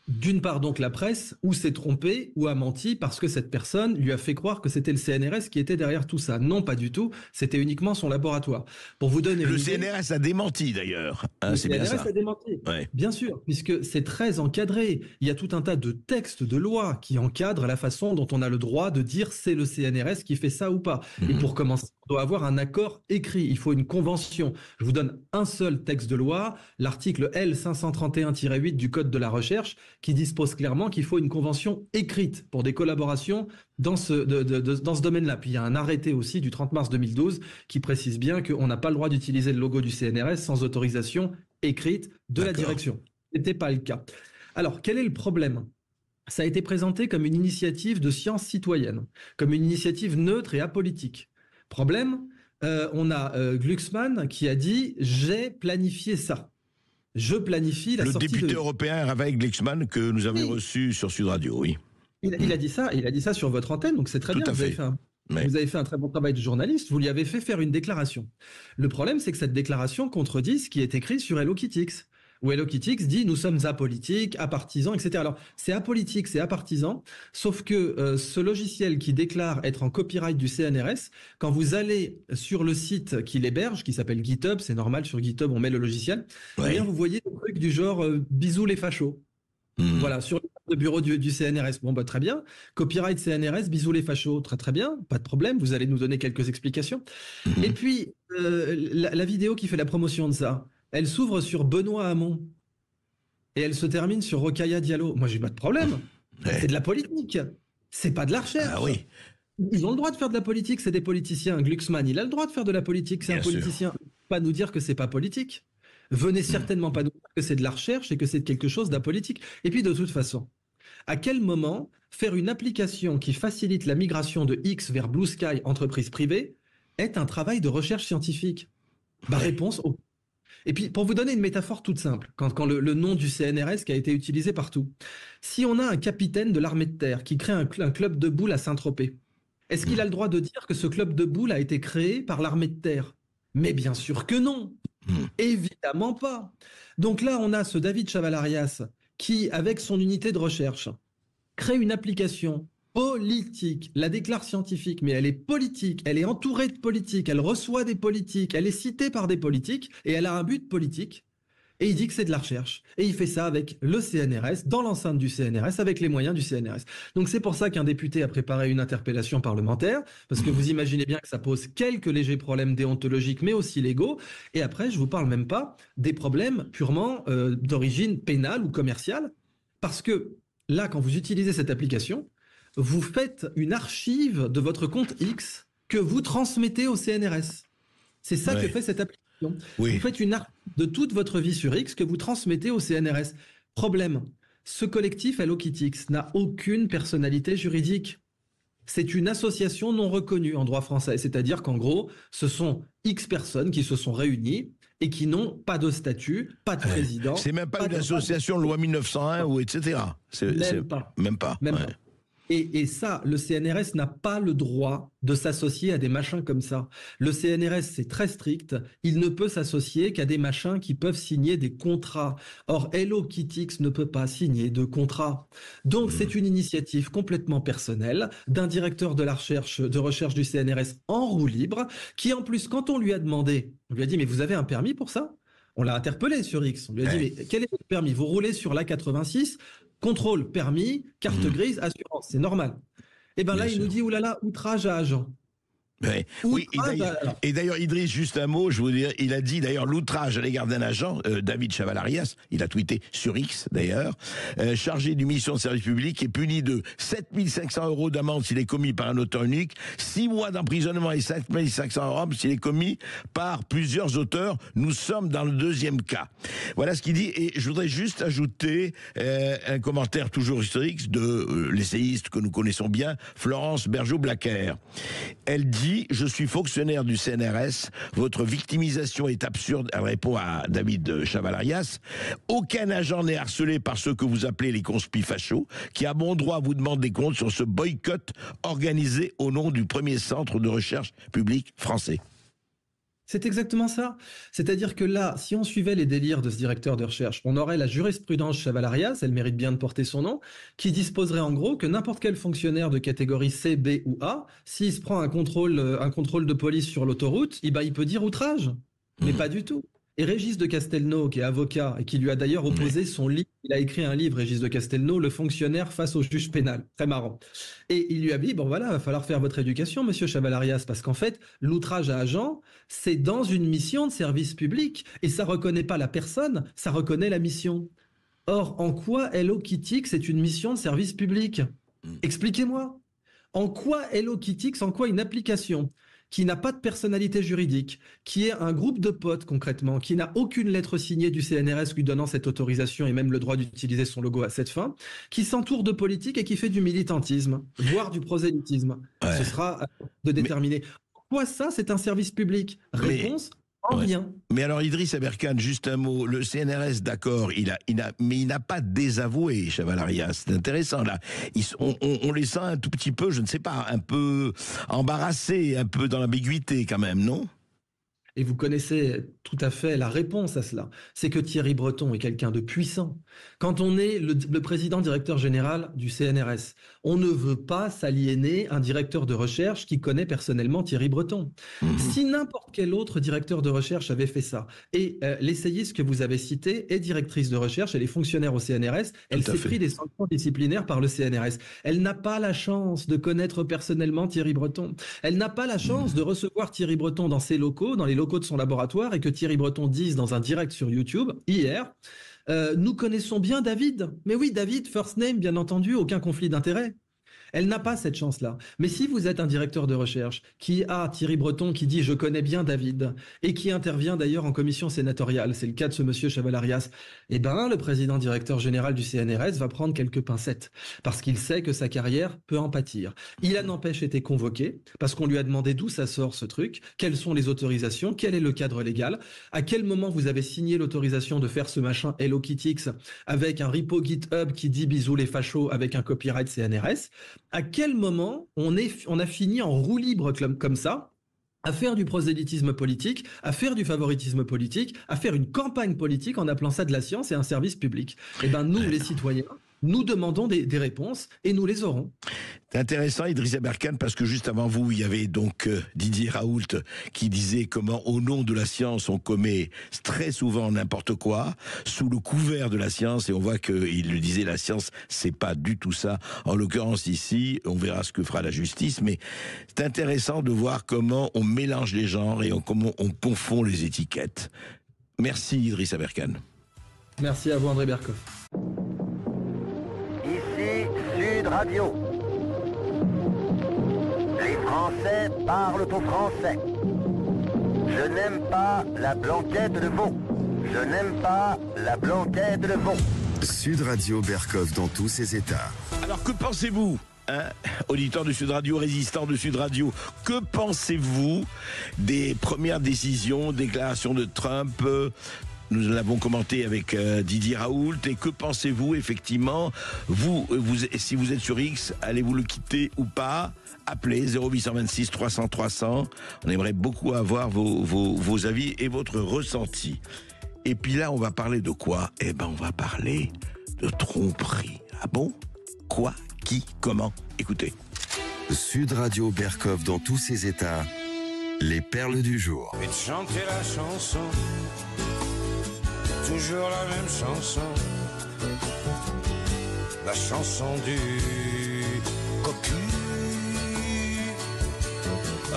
D'une part, donc, la presse, ou s'est trompée, ou a menti, parce que cette personne lui a fait croire que c'était le CNRS qui était derrière tout ça. Non, pas du tout. C'était uniquement son laboratoire. Pour vous donner le CNRS a démenti, d'ailleurs. Le CNRS a démenti, ouais. Bien sûr, puisque c'est très encadré. Il y a tout un tas de textes de loi qui encadrent la façon dont on a le droit de dire c'est le CNRS qui fait ça ou pas. Et pour commencer, on doit avoir un accord écrit. Il faut une convention. Je vous donne un seul texte de loi, l'article L531-8 du Code de la recherche, qui dispose clairement qu'il faut une convention écrite pour des collaborations dans ce domaine-là. Puis il y a un arrêté aussi du 30 mars 2012 qui précise bien qu'on n'a pas le droit d'utiliser le logo du CNRS sans autorisation écrite de la direction. Ce n'était pas le cas. Alors, quel est le problème ? Ça a été présenté comme une initiative de science citoyenne, comme une initiative neutre et apolitique. Problème ? on a Glucksmann qui a dit « j'ai planifié ça ». Je planifie la sortie de... Le député européen Raphaël Glucksmann que nous avions reçu sur Sud Radio, oui. Il a dit ça sur votre antenne, donc c'est très bien. Vous avez fait un très bon travail de journaliste, vous lui avez fait faire une déclaration. Le problème, c'est que cette déclaration contredit ce qui est écrit sur Hello Kitty X, où Hello Kitty X dit « nous sommes apolitiques, apartisans, etc. » Alors, c'est apolitique, c'est apartisan, sauf que ce logiciel qui déclare être en copyright du CNRS, quand vous allez sur le site qui l'héberge, qui s'appelle GitHub, c'est normal, sur GitHub, on met le logiciel, eh bien, vous voyez des trucs du genre bisous les fachos ». Voilà, sur le bureau du CNRS. Bon, très bien. Copyright CNRS, bisous les fachos. Très, très bien. Pas de problème. Vous allez nous donner quelques explications. Et puis, la vidéo qui fait la promotion de ça, elle s'ouvre sur Benoît Hamon. Et elle se termine sur Rokhaya Diallo. Moi, j'ai pas de problème. C'est de la politique. C'est pas de la recherche. Ah oui. Ils ont le droit de faire de la politique. C'est des politiciens. Glucksmann, il a le droit de faire de la politique. C'est un politicien. Pas nous dire que c'est pas politique. Venez certainement pas nous dire que c'est de la recherche et que c'est quelque chose d'apolitique. Et puis de toute façon, à quel moment faire une application qui facilite la migration de X vers Blue Sky, entreprise privée, est un travail de recherche scientifique? Réponse au. Et puis pour vous donner une métaphore toute simple, quand le nom du CNRS qui a été utilisé partout, si on a un capitaine de l'armée de terre qui crée un club de boules à Saint-Tropez, est-ce qu'il a le droit de dire que ce club de boules a été créé par l'armée de terre? Mais bien sûr que non. Évidemment pas. Donc là, on a ce David Chavalarias qui, avec son unité de recherche, crée une application politique, la déclare scientifique, mais elle est politique, elle est entourée de politiques, elle reçoit des politiques, elle est citée par des politiques, et elle a un but politique, et il dit que c'est de la recherche. Et il fait ça avec le CNRS, dans l'enceinte du CNRS, avec les moyens du CNRS. Donc c'est pour ça qu'un député a préparé une interpellation parlementaire, parce que vous imaginez bien que ça pose quelques légers problèmes déontologiques, mais aussi légaux. Et après, je vous parle même pas des problèmes purement d'origine pénale ou commerciale, parce que là, quand vous utilisez cette application, vous faites une archive de votre compte X que vous transmettez au CNRS. C'est ça que fait cette application. Vous faites une archive de toute votre vie sur X que vous transmettez au CNRS. Problème, ce collectif Hello Kitty X n'a aucune personnalité juridique. C'est une association non reconnue en droit français. C'est-à-dire qu'en gros, ce sont X personnes qui se sont réunies et qui n'ont pas de statut, pas de président. C'est même pas une association loi 1901 ou etc. Même pas. Et ça, le CNRS n'a pas le droit de s'associer à des machins comme ça. Le CNRS, c'est très strict. Il ne peut s'associer qu'à des machins qui peuvent signer des contrats. Or, Hello Kitty X ne peut pas signer de contrat. Donc, c'est une initiative complètement personnelle d'un directeur de la recherche du CNRS en roue libre, qui en plus, quand on lui a demandé, on lui a dit, mais vous avez un permis pour ça? On l'a interpellé sur X. On lui a dit, mais quel est votre permis? Vous roulez sur l'A86? Contrôle, permis, carte grise, assurance, c'est normal. Et bien là, il nous dit, oulala, outrage à agent. Oui, et d'ailleurs, Idriss, juste un mot, je veux dire, il a dit d'ailleurs l'outrage à l'égard d'un agent, David Chavalarias, il a tweeté sur X d'ailleurs, chargé d'une mission de service public est puni de 7 500 € d'amende s'il est commis par un auteur unique, 6 mois d'emprisonnement et 5 500 € s'il est commis par plusieurs auteurs. Nous sommes dans le deuxième cas. Voilà ce qu'il dit, et je voudrais juste ajouter un commentaire toujours historique de l'essayiste que nous connaissons bien, Florence Bergeau-Blacker. Elle dit: je suis fonctionnaire du CNRS, votre victimisation est absurde. Elle répond à David Chavalarias: aucun agent n'est harcelé par ceux que vous appelez les conspis fachos, qui a bon droit à vous demander des comptes sur ce boycott organisé au nom du premier centre de recherche public français. C'est exactement ça. C'est-à-dire que là, si on suivait les délires de ce directeur de recherche, on aurait la jurisprudence Chavalarias, elle mérite bien de porter son nom, qui disposerait en gros que n'importe quel fonctionnaire de catégorie C, B ou A, s'il se prend un contrôle de police sur l'autoroute, il peut dire outrage. Mais pas du tout. Et Régis de Castelnau, qui est avocat et qui lui a d'ailleurs opposé son livre, il a écrit un livre, Régis de Castelnau, Le fonctionnaire face au juge pénal. Très marrant. Et il lui a dit, bon voilà, il va falloir faire votre éducation, monsieur Chavalarias, parce qu'en fait, l'outrage à agent, c'est dans une mission de service public, et ça reconnaît pas la personne, ça reconnaît la mission. Or, en quoi Hello Kitty X est une mission de service public? Expliquez-moi. En quoi Hello Kitty X, en quoi une application qui n'a pas de personnalité juridique, qui est un groupe de potes concrètement, qui n'a aucune lettre signée du CNRS lui donnant cette autorisation et même le droit d'utiliser son logo à cette fin, qui s'entoure de politique et qui fait du militantisme, voire du prosélytisme. Ce sera de déterminer. En quoi ça, c'est un service public? Réponse, rien. Mais alors Idriss Aberkane, juste un mot, le CNRS, d'accord, mais il n'a pas désavoué Chavalarias, c'est intéressant là. On les sent un tout petit peu, je ne sais pas, un peu embarrassés, un peu dans l'ambiguïté quand même, non? Et vous connaissez tout à fait la réponse à cela. C'est que Thierry Breton est quelqu'un de puissant. Quand on est le président directeur général du CNRS, on ne veut pas s'aliéner un directeur de recherche qui connaît personnellement Thierry Breton. Si n'importe quel autre directeur de recherche avait fait ça, et l'essayiste que vous avez cité est directrice de recherche, elle est fonctionnaire au CNRS, elle s'est pris des sanctions disciplinaires par le CNRS. Elle n'a pas la chance de connaître personnellement Thierry Breton. Elle n'a pas la chance de recevoir Thierry Breton dans ses locaux, dans les locaux de son laboratoire, et que Thierry Breton dise dans un direct sur YouTube, hier, nous connaissons bien David. Mais oui, David, first name, bien entendu, aucun conflit d'intérêt. Elle n'a pas cette chance-là. Mais si vous êtes un directeur de recherche qui a Thierry Breton qui dit « je connais bien David » et qui intervient d'ailleurs en commission sénatoriale, c'est le cas de ce monsieur Chavalarias, eh ben le président directeur général du CNRS va prendre quelques pincettes parce qu'il sait que sa carrière peut en pâtir. Il a n'empêche été convoqué parce qu'on lui a demandé d'où ça sort ce truc, quelles sont les autorisations, quel est le cadre légal, à quel moment vous avez signé l'autorisation de faire ce machin Hello Kitty avec un repo GitHub qui dit « bisous les fachos » avec un copyright CNRS. À quel moment on a fini en roue libre comme ça, à faire du prosélytisme politique, à faire du favoritisme politique, à faire une campagne politique en appelant ça de la science et un service public? Eh bien, nous, les citoyens, nous demandons des réponses et nous les aurons. C'est intéressant, Idriss Aberkane, parce que juste avant vous, il y avait donc Didier Raoult qui disait comment, au nom de la science, on commet très souvent n'importe quoi, sous le couvert de la science, et on voit qu'il le disait, la science, c'est pas du tout ça. En l'occurrence ici, on verra ce que fera la justice, mais c'est intéressant de voir comment on mélange les genres et comment on confond les étiquettes. Merci Idriss Aberkane. Merci à vous André Berkoff. Ici Sud Radio. Les Français parlent au français. Je n'aime pas la blanquette de veau. Je n'aime pas la blanquette de veau. Sud Radio Berkoff dans tous ses états. Alors que pensez-vous, auditeur de Sud Radio, résistant de Sud Radio, que pensez-vous des premières décisions, déclarations de Trump? Nous l'avons commenté avec Didier Raoult. Et que pensez-vous, effectivement, vous, si vous êtes sur X, allez-vous le quitter ou pas? Appelez 0826 300 300. On aimerait beaucoup avoir vos avis et votre ressenti. Et puis là, on va parler de quoi? Eh ben, on va parler de tromperie. Ah bon? Quoi? Qui? Comment? Écoutez. Sud Radio Berkoff dans tous ses états. Les perles du jour. Et de chanter la chanson, toujours la même chanson, la chanson du cocu.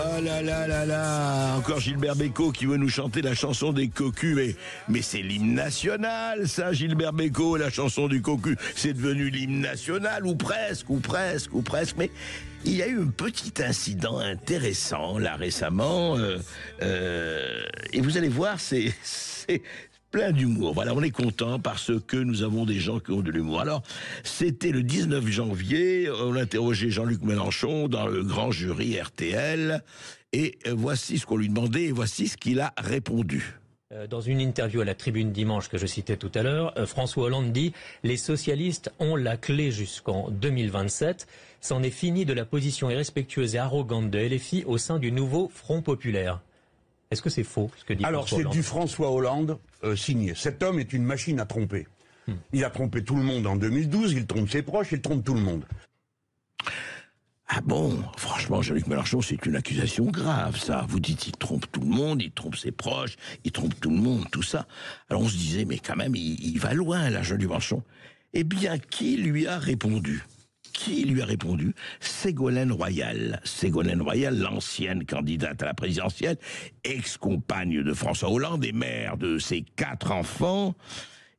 Ah là là là là, encore Gilbert Bécaud qui veut nous chanter la chanson des cocus, mais c'est l'hymne national ça, Gilbert Bécaud, la chanson du cocu, c'est devenu l'hymne national, ou presque, mais il y a eu un petit incident intéressant là récemment, et vous allez voir, c'est plein d'humour. Voilà, on est content parce que nous avons des gens qui ont de l'humour. Alors, c'était le 19 janvier, on interrogeait Jean-Luc Mélenchon dans le grand jury RTL, et voici ce qu'on lui demandait, et voici ce qu'il a répondu. Dans une interview à la Tribune Dimanche que je citais tout à l'heure, François Hollande dit « Les socialistes ont la clé jusqu'en 2027. C'en est fini de la position irrespectueuse et arrogante de LFI au sein du nouveau Front populaire. » Est-ce que c'est faux, ce que dit Alors, François Hollande ? c'est du François Hollande signé. Cet homme est une machine à tromper. Il a trompé tout le monde en 2012, il trompe ses proches, il trompe tout le monde. Ah bon, franchement, Jean-Luc Mélenchon, c'est une accusation grave, ça. Vous dites, il trompe tout le monde, il trompe ses proches, il trompe tout le monde, tout ça. Alors on se disait, mais quand même, il va loin, là, Jean-Luc Mélenchon. Eh bien, qui lui a répondu ? Ségolène Royal. Ségolène Royal, l'ancienne candidate à la présidentielle, ex-compagne de François Hollande et mère de ses 4 enfants.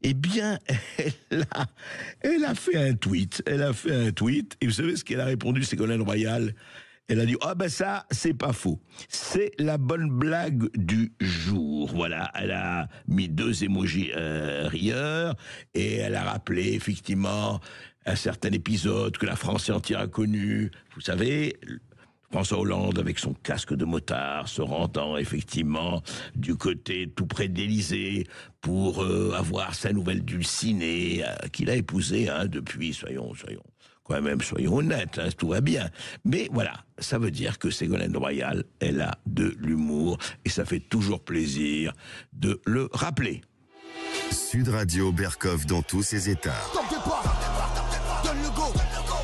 Eh bien, elle a fait un tweet. Et vous savez ce qu'elle a répondu, Ségolène Royal ? Elle a dit, ah ben ça, c'est pas faux. C'est la bonne blague du jour. Voilà, elle a mis 2 émojis rieurs et elle a rappelé effectivement un certain épisode que la France entière a connu. Vous savez, François Hollande, avec son casque de motard, se rendant effectivement du côté tout près de l'Élysée pour avoir sa nouvelle dulcinée, qu'il a épousée depuis, soyons honnêtes, tout va bien. Mais voilà, ça veut dire que Ségolène Royal, elle a de l'humour, et ça fait toujours plaisir de le rappeler. Sud Radio Berkov dans tous ses états. Top départ, donne le go.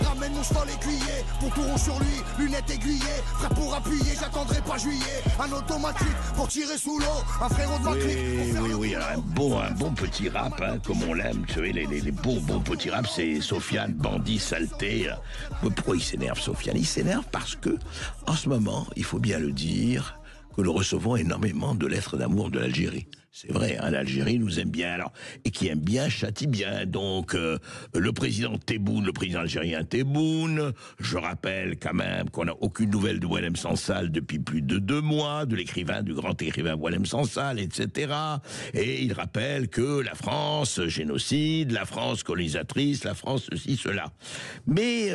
Ramène mon cheval écuyer, pour tout rond sur lui, lunettes aiguillées. Frère pour appuyer, j'attendrai pas juillet. Un automatique pour tirer sous l'eau, un frérot de ma clique. Oui, alors un bon petit rap, comme on l'aime, tu sais, les bons petits rap, c'est Sofiane, bandit, saleté. Pourquoi il s'énerve, Sofiane? Il s'énerve parce que, en ce moment, il faut bien le dire, que nous recevons énormément de lettres d'amour de l'Algérie. C'est vrai, l'Algérie nous aime bien, alors, et qui aime bien châtie bien. Donc, le président Tebboune, le président algérien Tebboune, je rappelle quand même qu'on n'a aucune nouvelle de Boualem Sansal depuis plus de 2 mois, de l'écrivain, du grand écrivain Boualem Sansal, etc. Et il rappelle que la France génocide, la France colonisatrice, la France ceci, cela. Mais,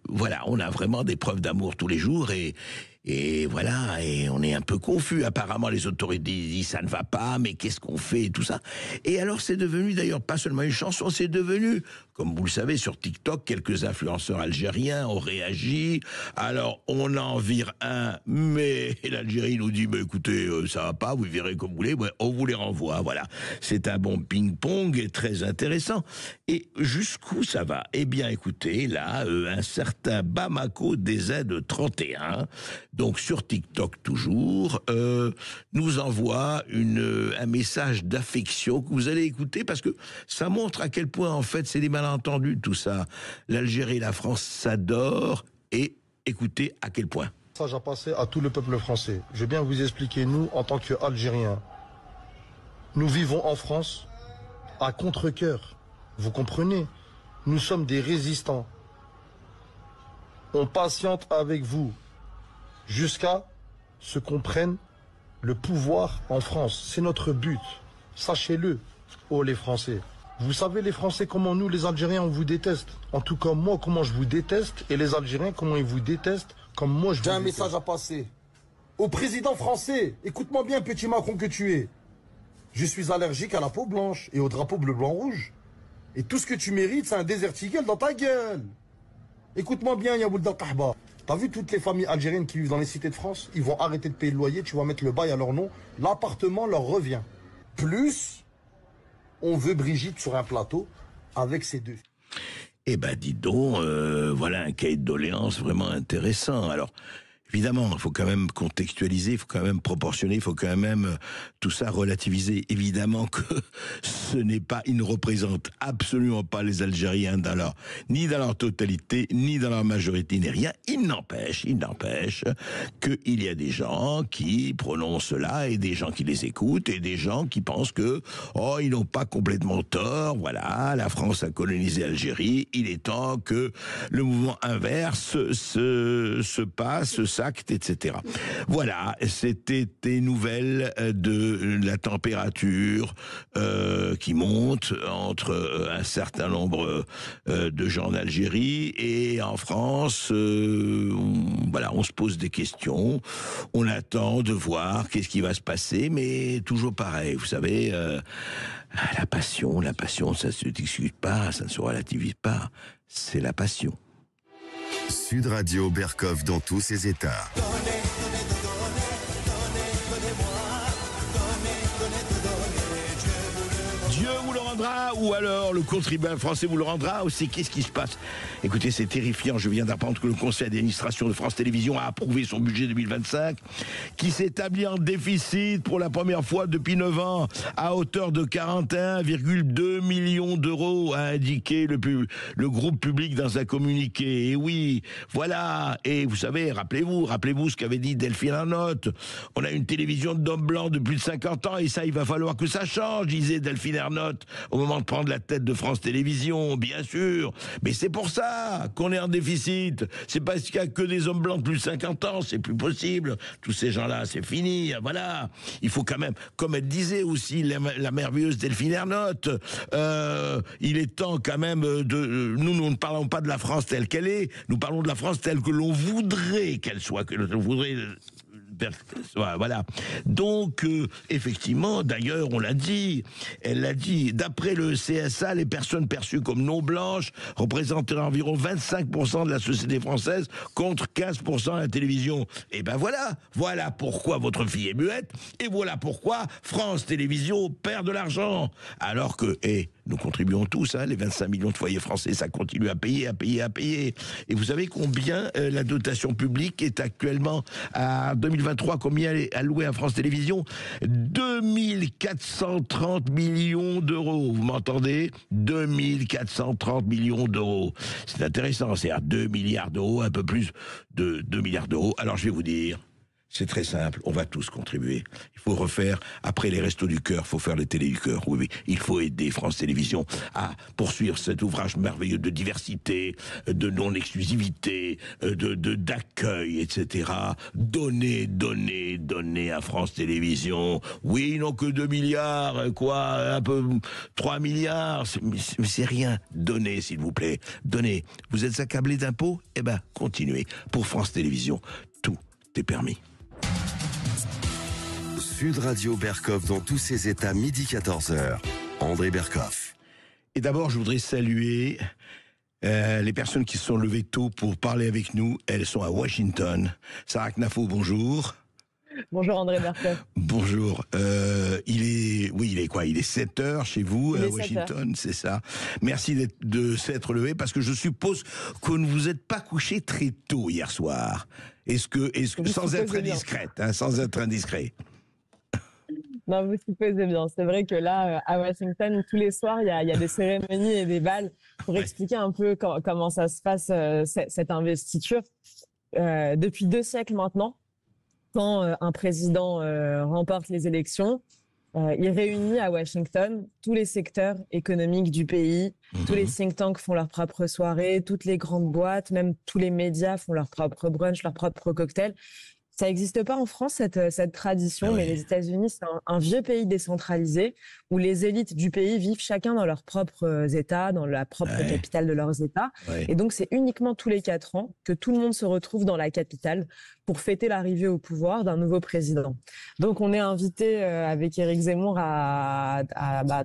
voilà, on a vraiment des preuves d'amour tous les jours, et voilà, et on est un peu confus. Apparemment, les autorités disent ça ne va pas, mais qu'est-ce qu'on fait et tout ça. Et alors, c'est devenu d'ailleurs pas seulement une chanson, c'est devenu, comme vous le savez, sur TikTok, quelques influenceurs algériens ont réagi. Alors, on en vire un, mais l'Algérie nous dit, écoutez, ça va pas, vous verrez comme vous voulez, on vous les renvoie, voilà. C'est un bon ping-pong et très intéressant. Et jusqu'où ça va? Eh bien, écoutez, là, un certain Bamako DZ31, donc sur TikTok toujours, nous envoie un message d'affection que vous allez écouter parce que ça montre à quel point en fait c'est des malentendus tout ça. L'Algérie et la France s'adorent et écoutez à quel point. Message à passer à tout le peuple français. Je vais bien vous expliquer, nous en tant qu'Algériens, nous vivons en France à contre-cœur. Vous comprenez? Nous sommes des résistants. On patiente avec vous jusqu'à ce qu'on prenne le pouvoir en France. C'est notre but. Sachez-le, les Français. Vous savez, les Français, comment nous, les Algériens, on vous déteste. En tout cas, moi, comment je vous déteste, et les Algériens, comment ils vous détestent, comme moi, je vous déteste. J'ai un message à passer. Au président français, écoute-moi bien, petit Macron que tu es. Je suis allergique à la peau blanche et au drapeau bleu, blanc, rouge. Et tout ce que tu mérites, c'est un Desert Eagle dans ta gueule. Écoute-moi bien, Yaboul Kahba. T'as vu toutes les familles algériennes qui vivent dans les cités de France? Ils vont arrêter de payer le loyer, tu vas mettre le bail à leur nom. L'appartement leur revient. Plus, on veut Brigitte sur un plateau avec ses 2. Eh ben, dis donc, voilà un cahier de doléances vraiment intéressant. Alors, évidemment, il faut quand même contextualiser, il faut quand même proportionner, il faut quand même tout ça relativiser. Évidemment que ce n'est pas, ils ne représentent absolument pas les Algériens ni dans leur totalité, ni dans leur majorité, ni rien. Il n'empêche qu'il y a des gens qui prononcent cela et des gens qui les écoutent et des gens qui pensent que, ils n'ont pas complètement tort. Voilà, la France a colonisé l'Algérie. Il est temps que le mouvement inverse se passe, actes, etc. Voilà, c'était des nouvelles de la température qui monte entre un certain nombre de gens en Algérie et en France. Voilà, on se pose des questions, on attend de voir qu'est-ce qui va se passer, mais toujours pareil, vous savez, la passion, ça ne se discute pas, ça ne se relativise pas, c'est la passion. Sud Radio Berkov dans tous ses états. Dieu vous le rendra, ou alors le contribuable français vous le rendra, ou c'est qu'est-ce qui se passe? Écoutez, c'est terrifiant, je viens d'apprendre que le conseil d'administration de France Télévisions a approuvé son budget 2025, qui s'établit en déficit pour la première fois depuis 9 ans, à hauteur de 41,2 millions d'euros, a indiqué le groupe public dans un communiqué. Et oui, voilà, et vous savez, rappelez-vous ce qu'avait dit Delphine Ernotte. On a une télévision d'hommes blancs de plus de 50 ans, et ça, il va falloir que ça change, disait Delphine Ernotte. au moment de prendre la tête de France Télévisions, bien sûr. Mais c'est pour ça qu'on est en déficit. C'est parce qu'il n'y a que des hommes blancs de plus de 50 ans, c'est plus possible. Tous ces gens-là, c'est fini, voilà. Il faut quand même, comme elle disait aussi, la merveilleuse Delphine Ernotte, il est temps quand même nous ne parlons pas de la France telle qu'elle est, nous parlons de la France telle que l'on voudrait qu'elle soit, que l'on voudrait... Voilà. Donc, effectivement, d'ailleurs, on l'a dit, elle l'a dit, d'après le CSA, les personnes perçues comme non blanches représenteraient environ 25% de la société française contre 15% à la télévision. Et ben voilà pourquoi votre fille est muette, et voilà pourquoi France Télévisions perd de l'argent. Alors que, nous contribuons tous, les 25 millions de foyers français, ça continue à payer. Et vous savez combien la dotation publique est actuellement à 2023, combien elle est allouée à France Télévisions? 2430 millions d'euros, vous m'entendez? 2430 millions d'euros. C'est intéressant, c'est à 2 milliards d'euros, un peu plus de 2 milliards d'euros. Alors je vais vous dire, c'est très simple, on va tous contribuer. Il faut refaire, après les restos du cœur, il faut faire les télés du cœur. Oui, il faut aider France Télévisions à poursuivre cet ouvrage merveilleux de diversité, de non-exclusivité, d'accueil, etc. Donnez à France Télévisions. Oui, ils n'ont que 2 milliards, un peu 3 milliards, mais c'est rien. Donnez, s'il vous plaît, donnez. Vous êtes accablés d'impôts? Eh ben, continuez. Pour France Télévisions, tout est permis. Sud Radio Berkov dans tous ses états, midi 14h. André Berkov. Et d'abord, je voudrais saluer les personnes qui se sont levées tôt pour parler avec nous. Elles sont à Washington. Sarah Knafo, bonjour. Bonjour André Berkov. Bonjour. Il est 7h chez vous à Washington, c'est ça. Merci de s'être levé parce que je suppose que vous ne vous êtes pas couché très tôt hier soir. Est-ce que sans être indiscrète, sans être indiscret. Non, vous supposez bien. C'est vrai que là, à Washington, tous les soirs, il y a des cérémonies et des bals pour expliquer un peu comment ça se passe, cette investiture. Depuis 2 siècles maintenant, quand un président remporte les élections, il réunit à Washington tous les secteurs économiques du pays, tous les think tanks font leur propre soirée, toutes les grandes boîtes, même tous les médias font leur propre brunch, leur propre cocktail. Ça n'existe pas en France, cette tradition, mais les États-Unis, c'est un vieux pays décentralisé où les élites du pays vivent chacun dans leurs propres États, dans la propre capitale de leurs États. Et donc, c'est uniquement tous les 4 ans que tout le monde se retrouve dans la capitale pour fêter l'arrivée au pouvoir d'un nouveau président. Donc, on est invité avec Éric Zemmour à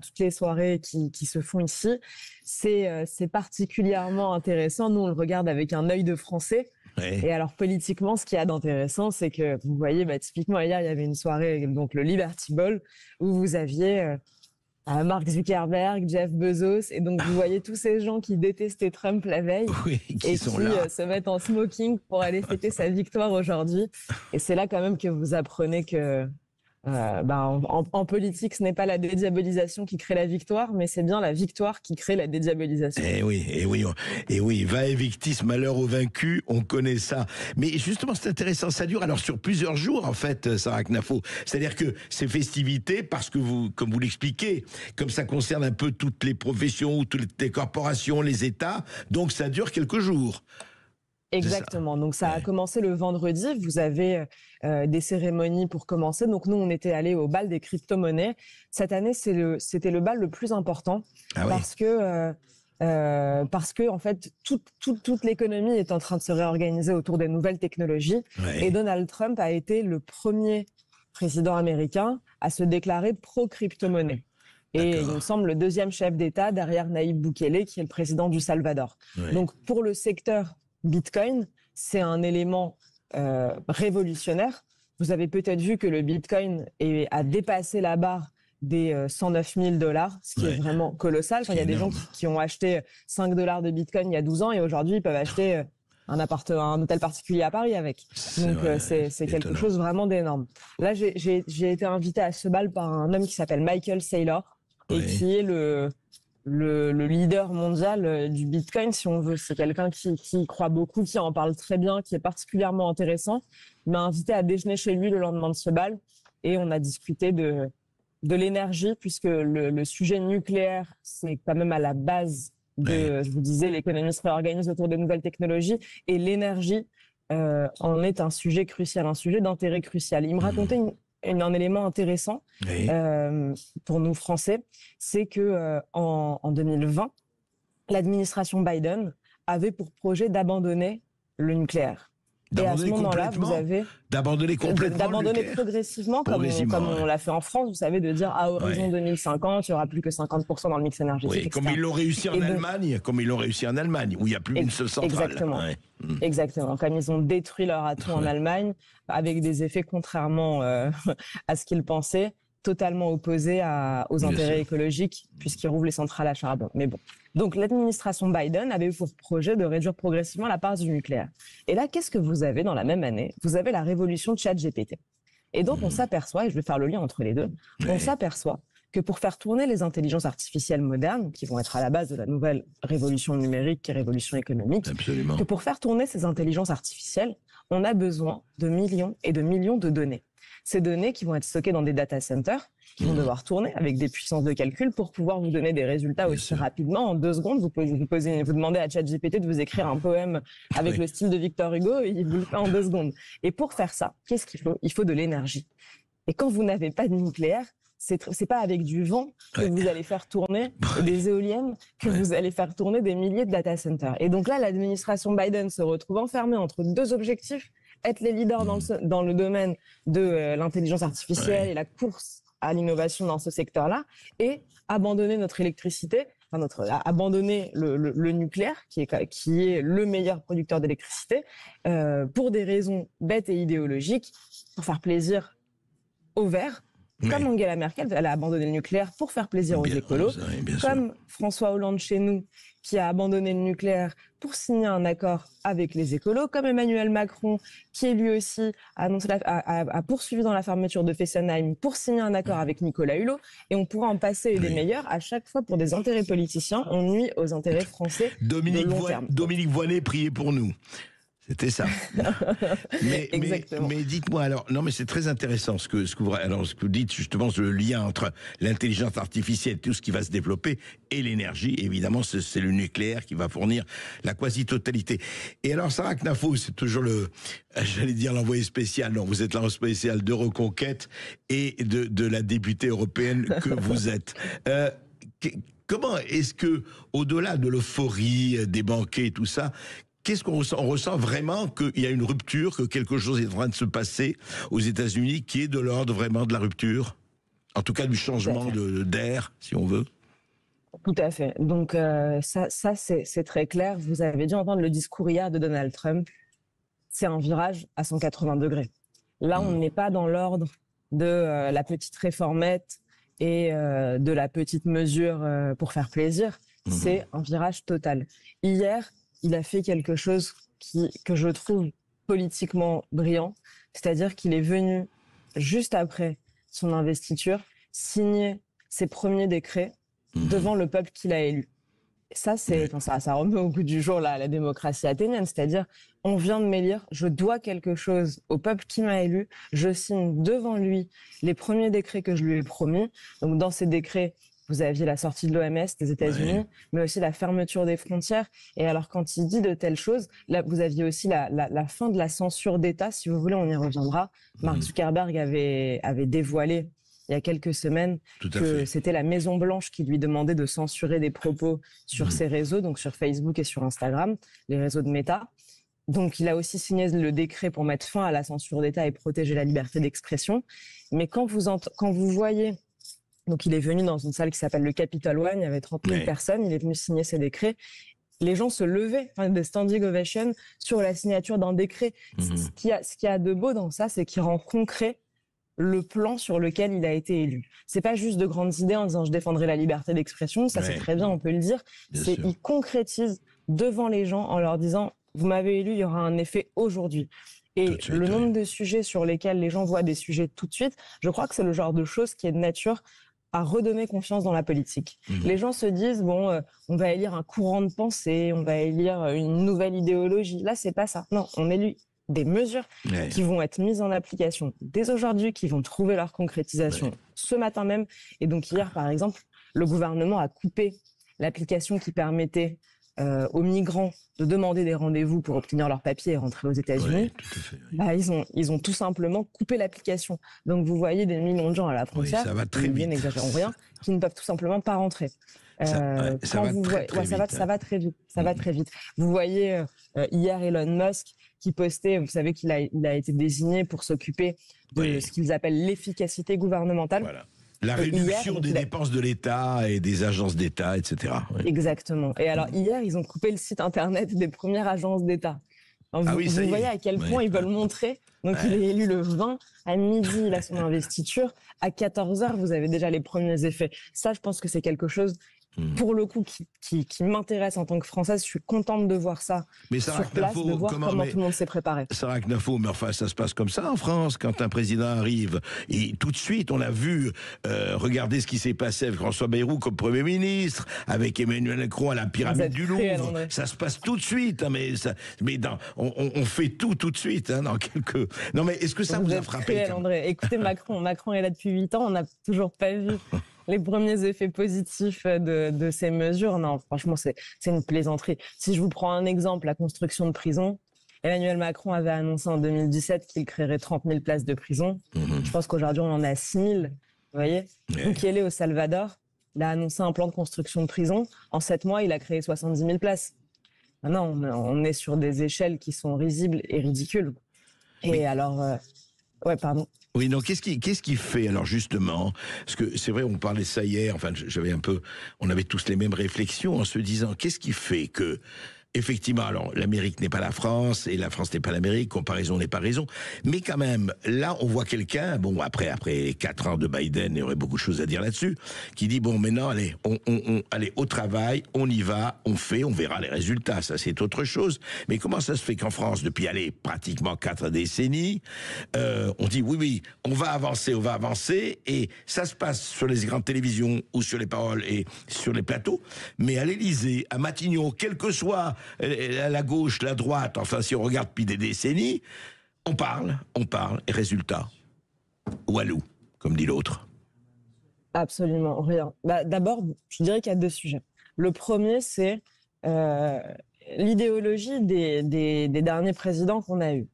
toutes les soirées qui se font ici. C'est particulièrement intéressant. Nous, on le regarde avec un œil de Français. Et alors politiquement, ce qu'il y a d'intéressant, c'est que vous voyez, typiquement hier, il y avait une soirée, donc le Liberty Ball, où vous aviez Mark Zuckerberg, Jeff Bezos, et donc vous voyez tous ces gens qui détestaient Trump la veille qui se mettent en smoking pour aller fêter sa victoire aujourd'hui. Et c'est là quand même que vous apprenez que en politique, ce n'est pas la dédiabolisation qui crée la victoire, mais c'est bien la victoire qui crée la dédiabolisation. Et oui, vae victis, malheur au vaincu, on connaît ça. Mais justement, c'est intéressant, ça dure alors sur plusieurs jours, en fait, Sarah Knafo. C'est-à-dire que ces festivités, parce que comme vous l'expliquez, comme ça concerne un peu toutes les professions, toutes les corporations, les États, donc ça dure quelques jours. Exactement. Donc ça a commencé le vendredi. Vous avez des cérémonies pour commencer. Donc nous, on était allés au bal des crypto-monnaies. Cette année, c'était le bal le plus important parce que en fait, toute l'économie est en train de se réorganiser autour des nouvelles technologies. Et Donald Trump a été le premier président américain à se déclarer pro-crypto-monnaie. Et il me semble le 2e chef d'État derrière Nayib Bukele, qui est le président du Salvador. Donc pour le secteur Bitcoin, c'est un élément révolutionnaire. Vous avez peut-être vu que le Bitcoin a dépassé la barre des $109 000, ce qui est vraiment colossal. Il y a des gens qui ont acheté $5 de Bitcoin il y a 12 ans et aujourd'hui ils peuvent acheter un hôtel particulier à Paris avec. Donc c'est quelque chose vraiment d'énorme. Là, j'ai été invité à ce bal par un homme qui s'appelle Michael Saylor et qui est le leader mondial du Bitcoin, si on veut. C'est quelqu'un qui croit beaucoup, qui en parle très bien, qui est particulièrement intéressant. Il m'a invité à déjeuner chez lui le lendemain de ce bal et on a discuté de de l'énergie, puisque le sujet nucléaire, c'est quand même à la base de, je vous disais, l'économie se réorganise autour de nouvelles technologies, et l'énergie en est un sujet crucial, un sujet d'intérêt crucial. Il me racontait un élément intéressant pour nous Français, c'est que en 2020, l'administration Biden avait pour projet d'abandonner le nucléaire. Et à ce moment-là, vous avez d'abandonner complètement, d'abandonner progressivement, comme on l'a fait en France, vous savez, de dire à horizon 2050, il y aura plus que 50% dans le mix énergétique. Oui, comme ils l'ont réussi en Allemagne, où il n'y a plus une seule centrale. Exactement. Exactement. Comme ils ont détruit leur atout en Allemagne, avec des effets contrairement à ce qu'ils pensaient, totalement opposés aux intérêts écologiques, puisqu'ils rouvrent les centrales à charbon. Mais bon. Donc, l'administration Biden avait pour projet de réduire progressivement la part du nucléaire. Et là, qu'est-ce que vous avez dans la même année? Vous avez la révolution de ChatGPT. Et donc, on s'aperçoit, et je vais faire le lien entre les deux, on s'aperçoit que pour faire tourner les intelligences artificielles modernes, qui vont être à la base de la nouvelle révolution numérique et révolution économique, que pour faire tourner ces intelligences artificielles, on a besoin de millions et de millions de données. Ces données qui vont être stockées dans des data centers, qui vont devoir tourner avec des puissances de calcul pour pouvoir vous donner des résultats aussi rapidement. En 2 secondes, vous demandez à ChatGPT de vous écrire un poème avec le style de Victor Hugo et il vous le fait en 2 secondes. Et pour faire ça, qu'est-ce qu'il faut? Il faut de l'énergie. Et quand vous n'avez pas de nucléaire, c'est pas avec du vent que vous allez faire tourner des éoliennes, que vous allez faire tourner des milliers de data centers. Et donc là, l'administration Biden se retrouve enfermée entre 2 objectifs: être les leaders dans le domaine de l'intelligence artificielle et la course à l'innovation dans ce secteur-là, et abandonner notre électricité, abandonner le nucléaire, qui est le meilleur producteur d'électricité, pour des raisons bêtes et idéologiques, pour faire plaisir aux Verts. Comme Angela Merkel, elle a abandonné le nucléaire pour faire plaisir aux écolos. Comme François Hollande chez nous, qui a abandonné le nucléaire pour signer un accord avec les écolos. Comme Emmanuel Macron, qui est lui aussi a poursuivi dans la fermeture de Fessenheim pour signer un accord avec Nicolas Hulot. Et on pourra en passer des meilleurs. À chaque fois, pour des intérêts politiciens, on nuit aux intérêts français de long terme. Dominique Voynet, priez pour nous. C'était ça. mais dites-moi alors, non mais c'est très intéressant ce que vous dites justement sur le lien entre l'intelligence artificielle, tout ce qui va se développer, et l'énergie. Évidemment, c'est le nucléaire qui va fournir la quasi-totalité. Et alors, Sarah Knafo, c'est toujours l'envoyé spécial. Non, vous êtes l'envoyé spécial de Reconquête et de la députée européenne que vous êtes. Comment est-ce que, au-delà de l'euphorie des banquets et tout ça, qu'est-ce qu'on ressent? On ressent vraiment qu'il y a une rupture, que quelque chose est en train de se passer aux États-Unis qui est de l'ordre vraiment de la rupture? En tout cas, du changement d'air, si on veut. Tout à fait. Donc, ça c'est très clair. Vous avez dû entendre le discours hier de Donald Trump. C'est un virage à 180 degrés. Là, on n'est pas dans l'ordre de la petite réformette et de la petite mesure pour faire plaisir. C'est un virage total. Hier, il a fait quelque chose que je trouve politiquement brillant, c'est-à-dire qu'il est venu, juste après son investiture, signer ses premiers décrets devant le peuple qu'il a élu. Ça, ça remet au goût du jour la démocratie athénienne, c'est-à-dire, on vient de m'élire, je dois quelque chose au peuple qui m'a élu, je signe devant lui les premiers décrets que je lui ai promis. Donc, dans ces décrets, vous aviez la sortie de l'OMS, des États-Unis, mais aussi la fermeture des frontières. Et alors, quand il dit de telles choses, là, vous aviez aussi la fin de la censure d'État. Si vous voulez, on y reviendra. Mark Zuckerberg avait dévoilé il y a quelques semaines que c'était la Maison-Blanche qui lui demandait de censurer des propos sur ses réseaux, donc sur Facebook et sur Instagram, les réseaux de Meta. Donc, il a aussi signé le décret pour mettre fin à la censure d'État et protéger la liberté d'expression. Mais quand vous voyez... Donc, il est venu dans une salle qui s'appelle le Capitol One, il y avait 30 000 personnes, il est venu signer ses décrets. Les gens se levaient, des standing ovations sur la signature d'un décret. Ce qu'il y a de beau dans ça, c'est qu'il rend concret le plan sur lequel il a été élu. C'est pas juste de grandes idées en disant je défendrai la liberté d'expression, ça c'est très bien, on peut le dire. Il concrétise devant les gens en leur disant vous m'avez élu, il y aura un effet aujourd'hui. Et le nombre de sujets sur lesquels les gens voient des sujets tout de suite, je crois que c'est le genre de chose qui est de nature à redonner confiance dans la politique. Les gens se disent, on va élire un courant de pensée, on va élire une nouvelle idéologie. Là, c'est pas ça. Non, on élit des mesures qui vont être mises en application dès aujourd'hui, qui vont trouver leur concrétisation ce matin même. Et donc hier, par exemple, le gouvernement a coupé l'application qui permettait aux migrants de demander des rendez-vous pour obtenir leur papier et rentrer aux États-Unis. Ils ont tout simplement coupé l'application. Donc vous voyez des millions de gens à la frontière, ça va très vite. N'exagérons rien, qui ne peuvent tout simplement pas rentrer. Ça va très vite. Ça va très vite. Vous voyez hier Elon Musk qui postait, vous savez qu'il a été désigné pour s'occuper de ce qu'ils appellent l'efficacité gouvernementale. Voilà. La réduction des dépenses de l'État et des agences d'État, etc. Oui. Exactement. Et alors hier, ils ont coupé le site internet des premières agences d'État. Vous voyez à quel point ils veulent montrer. Donc il est élu le 20, à midi, il a son investiture. À 14h, vous avez déjà les premiers effets. Ça, je pense que c'est quelque chose, pour le coup, qui m'intéresse en tant que Française. Je suis contente de voir ça sur place, de voir comment tout le monde s'est préparé. Sarah Knafo, mais enfin, ça se passe comme ça en France, quand un président arrive. Et tout de suite, on a vu, regardez ce qui s'est passé avec François Bayrou comme Premier ministre, avec Emmanuel Macron à la pyramide du Louvre. Ça se passe tout de suite, hein, on fait tout de suite, hein, dans quelques... Non, mais est-ce que ça vous a frappé André. Écoutez, Macron est là depuis 8 ans, on n'a toujours pas vu les premiers effets positifs de ces mesures. Non, franchement, c'est une plaisanterie. Si je vous prends un exemple, la construction de prisons, Emmanuel Macron avait annoncé en 2017 qu'il créerait 30 000 places de prison. Je pense qu'aujourd'hui, on en est à 6 000. Vous voyez ? Bukele au Salvador, il a annoncé un plan de construction de prison. En 7 mois, il a créé 70 000 places. Maintenant, on est sur des échelles qui sont risibles et ridicules. Et alors... pardon. Oui, donc qu'est-ce qui fait alors justement, parce que c'est vrai, on parlait ça hier, enfin on avait tous les mêmes réflexions en se disant qu'est-ce qui fait que effectivement, alors l'Amérique n'est pas la France et la France n'est pas l'Amérique, comparaison n'est pas raison, mais quand même, là on voit quelqu'un, bon après 4 ans de Biden, il y aurait beaucoup de choses à dire là-dessus, qui dit bon maintenant allez, allez au travail, on y va, on fait, on verra les résultats, ça c'est autre chose. Mais comment ça se fait qu'en France, depuis pratiquement 4 décennies, on dit oui, on va avancer, et ça se passe sur les grandes télévisions ou sur les paroles et sur les plateaux, mais à l'Élysée, à Matignon, quel que soit la gauche, la droite, enfin si on regarde depuis des décennies, on parle, et résultat, walou, comme dit l'autre. Absolument rien. D'abord, je dirais qu'il y a 2 sujets. Le premier, c'est l'idéologie des derniers présidents qu'on a eus.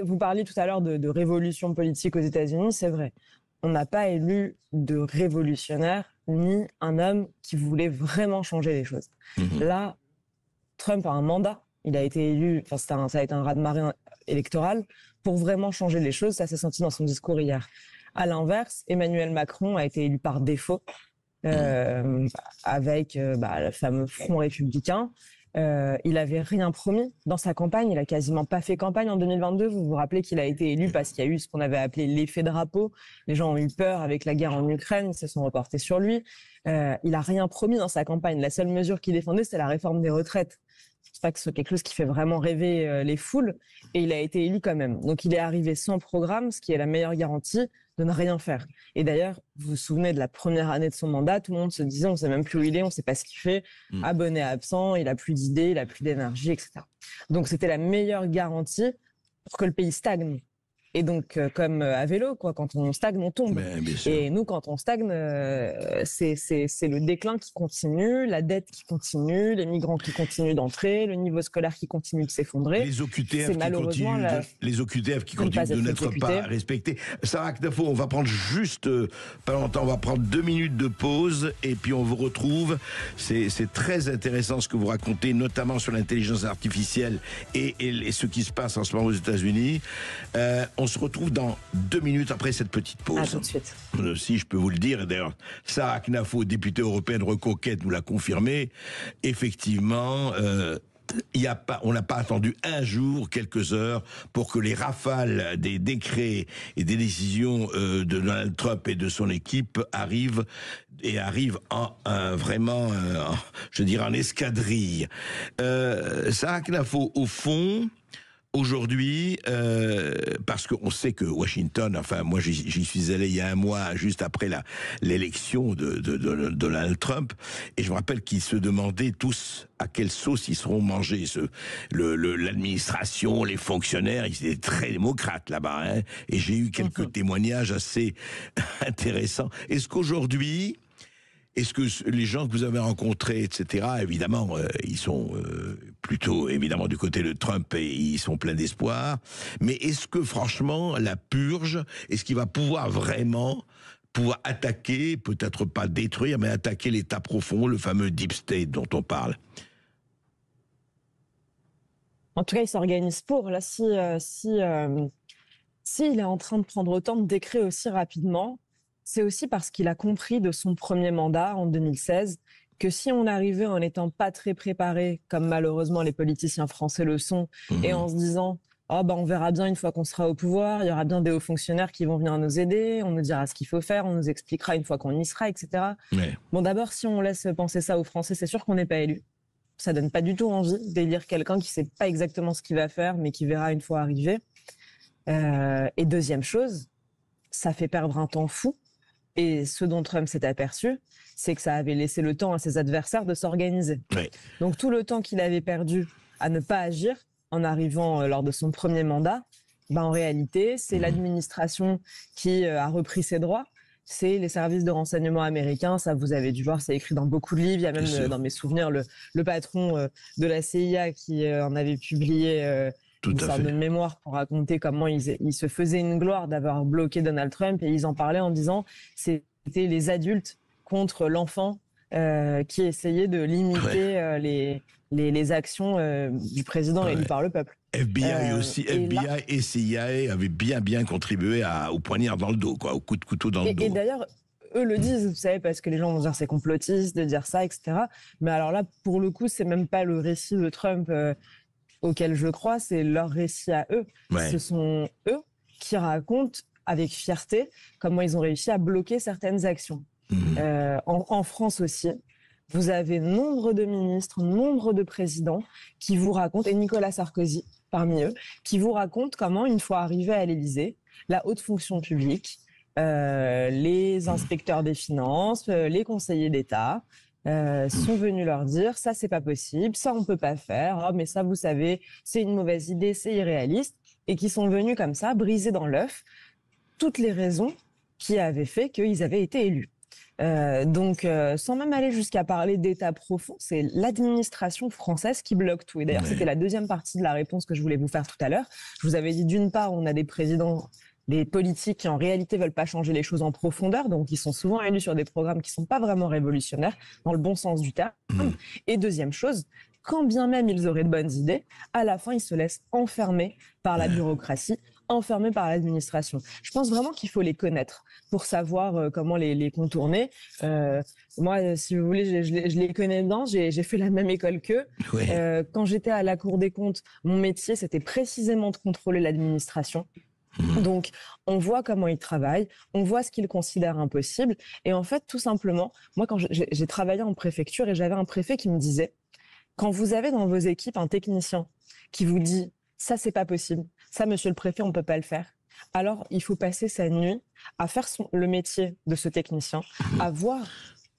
Vous parliez tout à l'heure de révolution politique aux États-Unis, c'est vrai. On n'a pas élu de révolutionnaire ni un homme qui voulait vraiment changer les choses. Là, Trump a un mandat. Il a été élu, ça a été un raz-de-marée électoral pour vraiment changer les choses. Ça s'est senti dans son discours hier. À l'inverse, Emmanuel Macron a été élu par défaut avec le fameux Front républicain. Il avait rien promis dans sa campagne. Il a quasiment pas fait campagne en 2022. Vous vous rappelez qu'il a été élu parce qu'il y a eu ce qu'on avait appelé l'effet drapeau. Les gens ont eu peur avec la guerre en Ukraine, ils se sont reportés sur lui. Il a rien promis dans sa campagne. La seule mesure qu'il défendait, c'était la réforme des retraites. C'est pas que c'est quelque chose qui fait vraiment rêver les foules. Et il a été élu quand même. Donc il est arrivé sans programme, ce qui est la meilleure garantie de ne rien faire. Et d'ailleurs, vous vous souvenez de la première année de son mandat, tout le monde se disait, on sait même plus où il est, on sait pas ce qu'il fait, abonné absent, il a plus d'idées, il a plus d'énergie, etc. Donc c'était la meilleure garantie pour que le pays stagne. Et donc, comme à vélo, quand on stagne, on tombe. Et nous, quand on stagne, c'est le déclin qui continue, la dette qui continue, les migrants qui continuent d'entrer, le niveau scolaire qui continue de s'effondrer. Les OQTF qui continuent de n'être pas respectés. Sarah Knafo, on va prendre juste, pas longtemps, on va prendre 2 minutes de pause et puis on vous retrouve. C'est très intéressant ce que vous racontez, notamment sur l'intelligence artificielle et ce qui se passe en ce moment aux États-Unis. On se retrouve dans 2 minutes après cette petite pause. À tout de suite. Si je peux vous le dire, et d'ailleurs, Sarah Knafo, députée européenne Reconquête, nous l'a confirmé. Effectivement, on n'a pas attendu un jour, quelques heures, pour que les rafales des décrets et des décisions de Donald Trump et de son équipe arrivent en je dirais en escadrille. Sarah Knafo, au fond, aujourd'hui, parce qu'on sait que Washington, enfin moi j'y suis allé il y a un mois, juste après l'élection de Donald Trump, et je me rappelle qu'ils se demandaient tous à quelle sauce ils seront mangés. L'administration, les fonctionnaires, ils étaient très démocrates là-bas, hein, et j'ai eu quelques témoignages assez intéressants. Est-ce que les gens que vous avez rencontrés, etc., évidemment, ils sont plutôt, évidemment, du côté de Trump et ils sont pleins d'espoir. Mais est-ce que, franchement, la purge, est-ce qu'il va pouvoir attaquer, peut-être pas détruire, mais attaquer l'État profond, le fameux Deep State dont on parle? En tout cas, il s'organise pour. Là, s'il est en train de prendre autant de décrets aussi rapidement, c'est aussi parce qu'il a compris de son premier mandat en 2016 que si on arrivait en n'étant pas très préparé, comme malheureusement les politiciens français le sont, et en se disant on verra bien une fois qu'on sera au pouvoir, il y aura bien des hauts fonctionnaires qui vont venir nous aider, on nous dira ce qu'il faut faire, on nous expliquera une fois qu'on y sera, etc. Ouais. Bon, d'abord, si on laisse penser ça aux Français, c'est sûr qu'on n'est pas élu. Ça donne pas du tout envie d'élire quelqu'un qui sait pas exactement ce qu'il va faire, mais qui verra une fois arriver. Et deuxième chose, ça fait perdre un temps fou. Et ce dont Trump s'est aperçu, c'est que ça avait laissé le temps à ses adversaires de s'organiser. Oui. Donc tout le temps qu'il avait perdu à ne pas agir en arrivant lors de son premier mandat, en réalité, c'est l'administration qui a repris ses droits. C'est les services de renseignement américains, ça vous avez dû voir, c'est écrit dans beaucoup de livres. Il y a même dans mes souvenirs le patron de la CIA qui en avait publié une sorte de mémoire pour raconter comment ils se faisaient une gloire d'avoir bloqué Donald Trump, et ils en parlaient en disant c'était les adultes contre l'enfant qui essayaient de limiter les actions du président élu par le peuple. FBI aussi, FBI et CIA avaient bien contribué au poignard dans le dos, au coup de couteau dans le dos. Et d'ailleurs, eux le disent, vous savez, parce que les gens vont dire c'est complotiste de dire ça, etc. Mais alors là, pour le coup, c'est même pas le récit de Trump auquel je crois, c'est leur récit à eux. Ouais. Ce sont eux qui racontent avec fierté comment ils ont réussi à bloquer certaines actions. En France aussi, vous avez nombre de ministres, nombre de présidents qui vous racontent, et Nicolas Sarkozy parmi eux, qui vous racontent comment, une fois arrivés à l'Élysée, la haute fonction publique, les inspecteurs des finances, les conseillers d'État, sont venus leur dire ça c'est pas possible, ça on peut pas faire, mais ça vous savez c'est une mauvaise idée, c'est irréaliste, et qui sont venus comme ça briser dans l'œuf toutes les raisons qui avaient fait qu'ils avaient été élus. Donc sans même aller jusqu'à parler d'État profond, c'est l'administration française qui bloque tout. Et d'ailleurs c'était la deuxième partie de la réponse que je voulais vous faire tout à l'heure. Je vous avais dit d'une part on a des présidents, des politiques qui en réalité veulent pas changer les choses en profondeur, donc ils sont souvent élus sur des programmes qui sont pas vraiment révolutionnaires dans le bon sens du terme. Et deuxième chose, quand bien même ils auraient de bonnes idées, à la fin ils se laissent enfermer par la bureaucratie, enfermés par l'administration. Je pense vraiment qu'il faut les connaître pour savoir comment les contourner. Moi, si vous voulez, je les connais dedans. J'ai fait la même école qu'eux. Ouais. Quand j'étais à la Cour des comptes, mon métier, c'était précisément de contrôler l'administration. Donc, on voit comment ils travaillent, on voit ce qu'ils considèrent impossible. Et en fait, tout simplement, moi, quand j'ai travaillé en préfecture, et j'avais un préfet qui me disait, quand vous avez dans vos équipes un technicien qui vous dit « ça, c'est pas possible, ça, monsieur le préfet, on peut pas le faire », alors il faut passer sa nuit à faire le métier de ce technicien, à voir...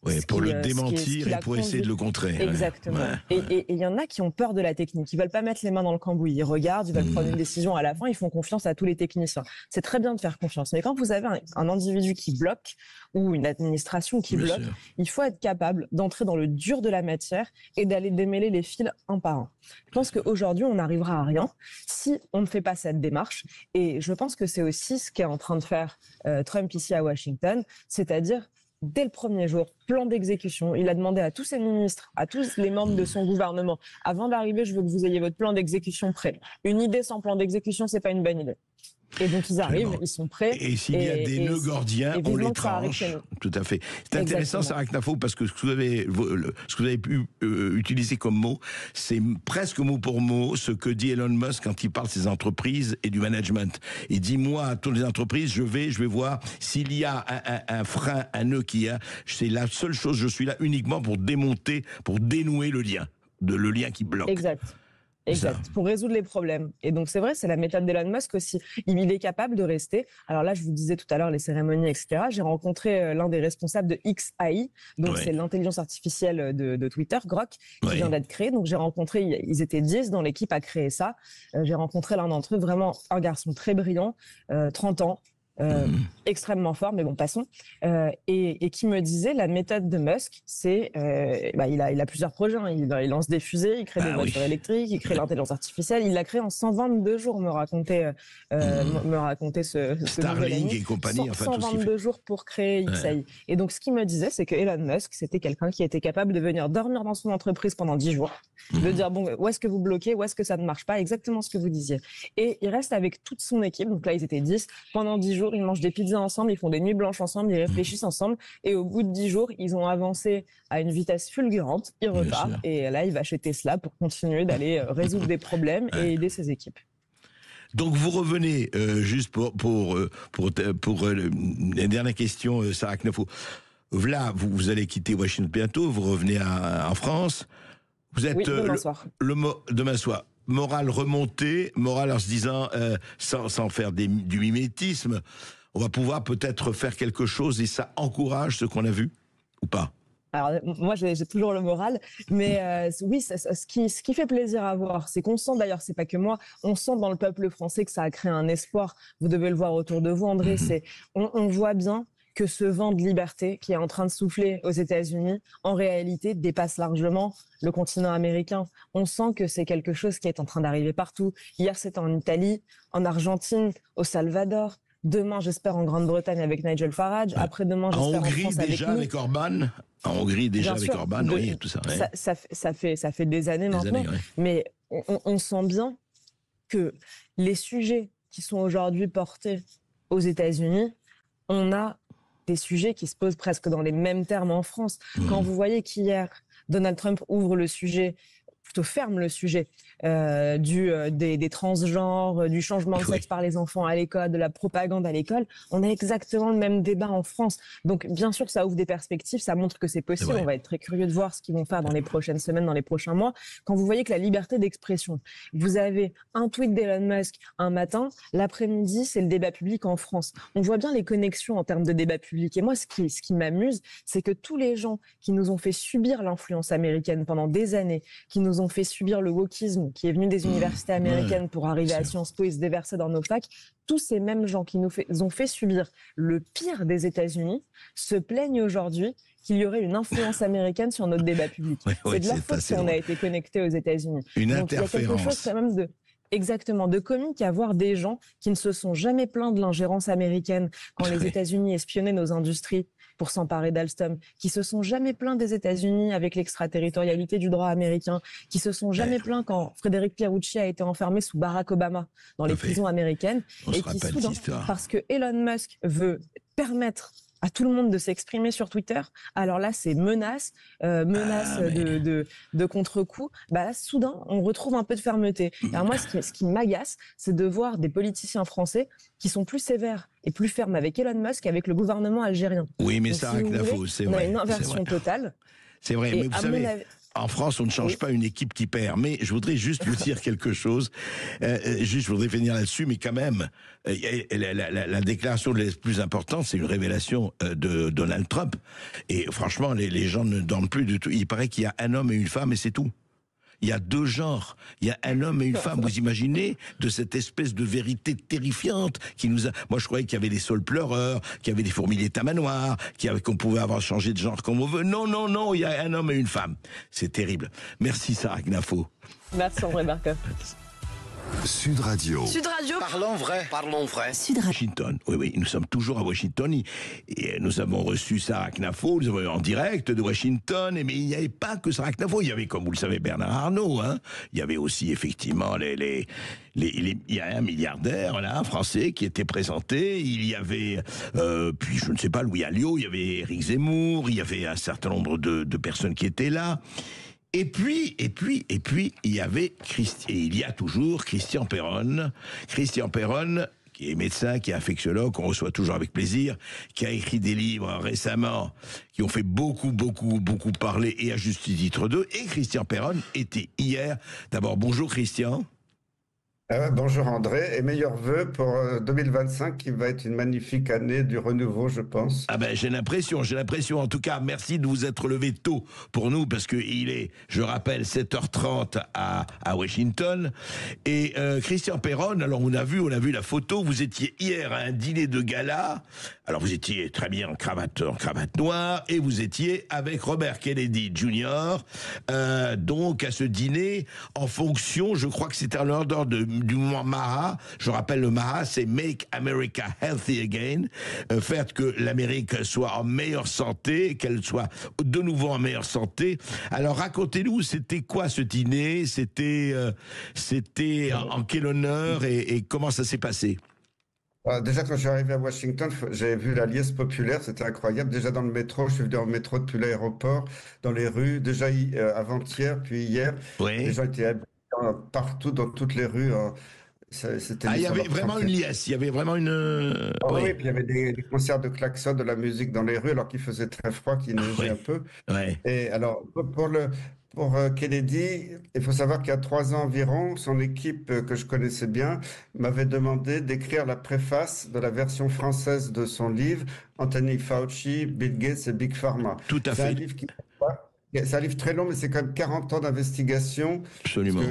Oui, pour le démentir et pour essayer de le contrer. Exactement. Ouais. Et il y en a qui ont peur de la technique. Ils veulent pas mettre les mains dans le cambouis. Ils regardent, ils veulent prendre une décision à la fin. Ils font confiance à tous les techniciens. C'est très bien de faire confiance. Mais quand vous avez un individu qui bloque ou une administration qui bloque, il faut être capable d'entrer dans le dur de la matière et d'aller démêler les fils un par un. Je pense qu'aujourd'hui, on n'arrivera à rien si on ne fait pas cette démarche. Et je pense que c'est aussi ce qu'est en train de faire Trump ici à Washington, c'est-à-dire dès le premier jour, plan d'exécution. Il a demandé à tous ses ministres, à tous les membres de son gouvernement, avant d'arriver, je veux que vous ayez votre plan d'exécution prêt. Une idée sans plan d'exécution, c'est pas une bonne idée. Et donc ils arrivent, ils sont prêts. Et s'il y a des nœuds gordiens, on les tranche. Tout à fait. C'est intéressant, Sarah Knafo, parce que ce que vous avez pu utiliser comme mot, c'est presque mot pour mot ce que dit Elon Musk quand il parle de ses entreprises et du management. Il dit, moi, à toutes les entreprises, je vais voir s'il y a un frein, un nœud qu'il y a. C'est la seule chose, je suis là uniquement pour démonter, pour dénouer le lien qui bloque. Exact. Exact, pour résoudre les problèmes. Et donc, c'est vrai, c'est la méthode d'Elon Musk aussi. Il est capable de rester. Alors là, je vous disais tout à l'heure les cérémonies, etc. J'ai rencontré l'un des responsables de XAI, donc c'est l'intelligence artificielle de Twitter, Grok, qui vient d'être créée. Donc, j'ai rencontré, ils étaient 10 dans l'équipe à créer ça. J'ai rencontré l'un d'entre eux, vraiment un garçon très brillant, 30 ans. Extrêmement fort, mais bon, passons. Et qui me disait, la méthode de Musk, c'est, il a plusieurs projets. Hein. Il lance des fusées, il crée des voitures électriques, il crée l'intelligence artificielle. Il l'a créé en 122 jours, me racontait ce Starlink et compagnie. 122 jours pour créer XAI. Et donc, ce qu'il me disait, c'est que Elon Musk, c'était quelqu'un qui était capable de venir dormir dans son entreprise pendant 10 jours, de dire, bon, où est-ce que vous bloquez, où est-ce que ça ne marche pas, exactement ce que vous disiez. Et il reste avec toute son équipe. Donc là, ils étaient 10. Pendant 10 jours, ils mangent des pizzas ensemble, ils font des nuits blanches ensemble, ils réfléchissent ensemble. Et au bout de 10 jours, ils ont avancé à une vitesse fulgurante. Il repart. Et là, il va chez Tesla pour continuer d'aller résoudre des problèmes et aider ses équipes. Donc vous revenez, juste pour la dernière question, Sarah Knafo. Là, vous allez quitter Washington bientôt, vous revenez en France. Vous êtes demain soir. Demain soir. Morale remontée, morale en se disant, sans faire du mimétisme, on va pouvoir peut-être faire quelque chose et ça encourage ce qu'on a vu, ou pas? Alors moi j'ai toujours le moral, mais oui, ce qui fait plaisir à voir, c'est qu'on sent, d'ailleurs c'est pas que moi, on sent dans le peuple français que ça a créé un espoir. Vous devez le voir autour de vous, André. On voit bien que ce vent de liberté qui est en train de souffler aux États-Unis, en réalité, dépasse largement le continent américain. On sent que c'est quelque chose qui est en train d'arriver partout. Hier, c'était en Italie, en Argentine, au Salvador. Demain, j'espère en Grande-Bretagne avec Nigel Farage. Après-demain, j'espère en France avec Orban. En Hongrie déjà avec Orban, oui, tout ça. Ça fait des années maintenant. Mais on sent bien que les sujets qui sont aujourd'hui portés aux États-Unis, on a des sujets qui se posent presque dans les mêmes termes en France. Quand vous voyez qu'hier, Donald Trump ouvre le sujet, plutôt ferme le sujet des transgenres, du changement de sexe par les enfants à l'école, de la propagande à l'école, on a exactement le même débat en France. Donc bien sûr, ça ouvre des perspectives, ça montre que c'est possible. On va être très curieux de voir ce qu'ils vont faire dans les prochaines semaines, dans les prochains mois. Quand vous voyez que la liberté d'expression, vous avez un tweet d'Elon Musk un matin, l'après-midi, c'est le débat public en France. On voit bien les connexions en termes de débat public. Et moi, ce qui m'amuse, c'est que tous les gens qui nous ont fait subir l'influence américaine pendant des années, qui nous ont fait subir le wokisme, qui est venu des universités américaines pour arriver à Sciences Po et se déverser dans nos facs, tous ces mêmes gens qui nous ont fait subir le pire des États-Unis se plaignent aujourd'hui qu'il y aurait une influence américaine sur notre débat public. C'est de leur faute si on a été connecté aux États-Unis. Une Donc, interférence. il y a quelque chose quand même de comique à voir des gens qui ne se sont jamais plaints de l'ingérence américaine quand les États-Unis espionnaient nos industries pour s'emparer d'Alstom, qui se sont jamais plaints des États-Unis avec l'extraterritorialité du droit américain, qui se sont jamais plaints quand Frédéric Pierucci a été enfermé sous Barack Obama dans les prisons américaines, et qui soudain, parce que Elon Musk veut permettre à tout le monde de s'exprimer sur Twitter, alors là c'est menace de contre-coup. Bah là, soudain on retrouve un peu de fermeté. Alors moi ce qui m'agace, c'est de voir des politiciens français qui sont plus sévères et plus fermes avec Elon Musk qu'avec le gouvernement algérien. Oui, mais ça, c'est vrai. On a une inversion totale. C'est vrai, mais vous savez, en France, on ne change pas une équipe qui perd. Mais je voudrais juste vous dire quelque chose. Je voudrais finir là-dessus, mais quand même, la déclaration la plus importante, c'est une révélation de Donald Trump. Et franchement, les gens ne dorment plus du tout. Il paraît qu'il y a un homme et une femme, et c'est tout. Il y a deux genres. Il y a un homme et une femme. Vous imaginez de cette espèce de vérité terrifiante qui nous a... Moi, je croyais qu'il y avait des saules pleureurs, qu'il y avait des fourmis tamanoirs, qu'on pouvait avoir changé de genre comme on veut. Non, non, non, il y a un homme et une femme. C'est terrible. Merci, Sarah Knafo. Merci, André Barkov. Sud Radio. Sud Radio. Parlons vrai. Parlons vrai. Sud Radio. Washington. Oui, nous sommes toujours à Washington. Et nous avons reçu Sarah Knafo, nous avons eu en direct de Washington. Mais il n'y avait pas que Sarah Knafo. Il y avait, comme vous le savez, Bernard Arnault. Il y avait aussi, effectivement, il y a un milliardaire, là, français, qui était présenté. Il y avait, puis je ne sais pas, Louis Alliot, il y avait Éric Zemmour, il y avait un certain nombre de personnes qui étaient là. Et puis, il y avait il y a toujours Christian Perron. Christian Perron, qui est médecin, qui est infectiologue, qu'on reçoit toujours avec plaisir, qui a écrit des livres récemment, qui ont fait beaucoup parler, et à juste titre d'eux. Et Christian Perron était hier. D'abord, bonjour Christian. Bonjour André, et meilleurs vœux pour 2025 qui va être une magnifique année du renouveau, je pense. Ah ben j'ai l'impression. En tout cas, merci de vous être levé tôt pour nous, parce qu'il est, je rappelle, 7h30 à Washington. Et Christian Perron, alors on a vu la photo, vous étiez hier à un dîner de gala. Alors vous étiez très bien en cravate noire, et vous étiez avec Robert Kennedy Jr. Donc à ce dîner, en fonction, je crois que c'était à l'ordre du mouvement MAHA. Je rappelle, le MAHA, c'est Make America Healthy Again, faire que l'Amérique soit en meilleure santé, qu'elle soit de nouveau en meilleure santé. Alors racontez-nous, c'était quoi ce dîner? C'était en quel honneur et comment ça s'est passé? Déjà, quand je suis arrivé à Washington, j'avais vu la liesse populaire, c'était incroyable. Déjà dans le métro, je suis venu en métro depuis l'aéroport, dans les rues, déjà avant-hier, puis hier. Oui. Les gens étaient partout, dans toutes les rues. Il y avait vraiment une liesse, il y avait vraiment une... Oui, puis il y avait des concerts de klaxons, de la musique dans les rues, alors qu'il faisait très froid, qu'il neigeait un peu. Ouais. Et alors, pour Kennedy, il faut savoir qu'il y a 3 ans environ, son équipe que je connaissais bien m'avait demandé d'écrire la préface de la version française de son livre, Anthony Fauci, Bill Gates et Big Pharma. Tout à fait. C'est un livre très long, mais c'est quand même 40 ans d'investigation. Absolument.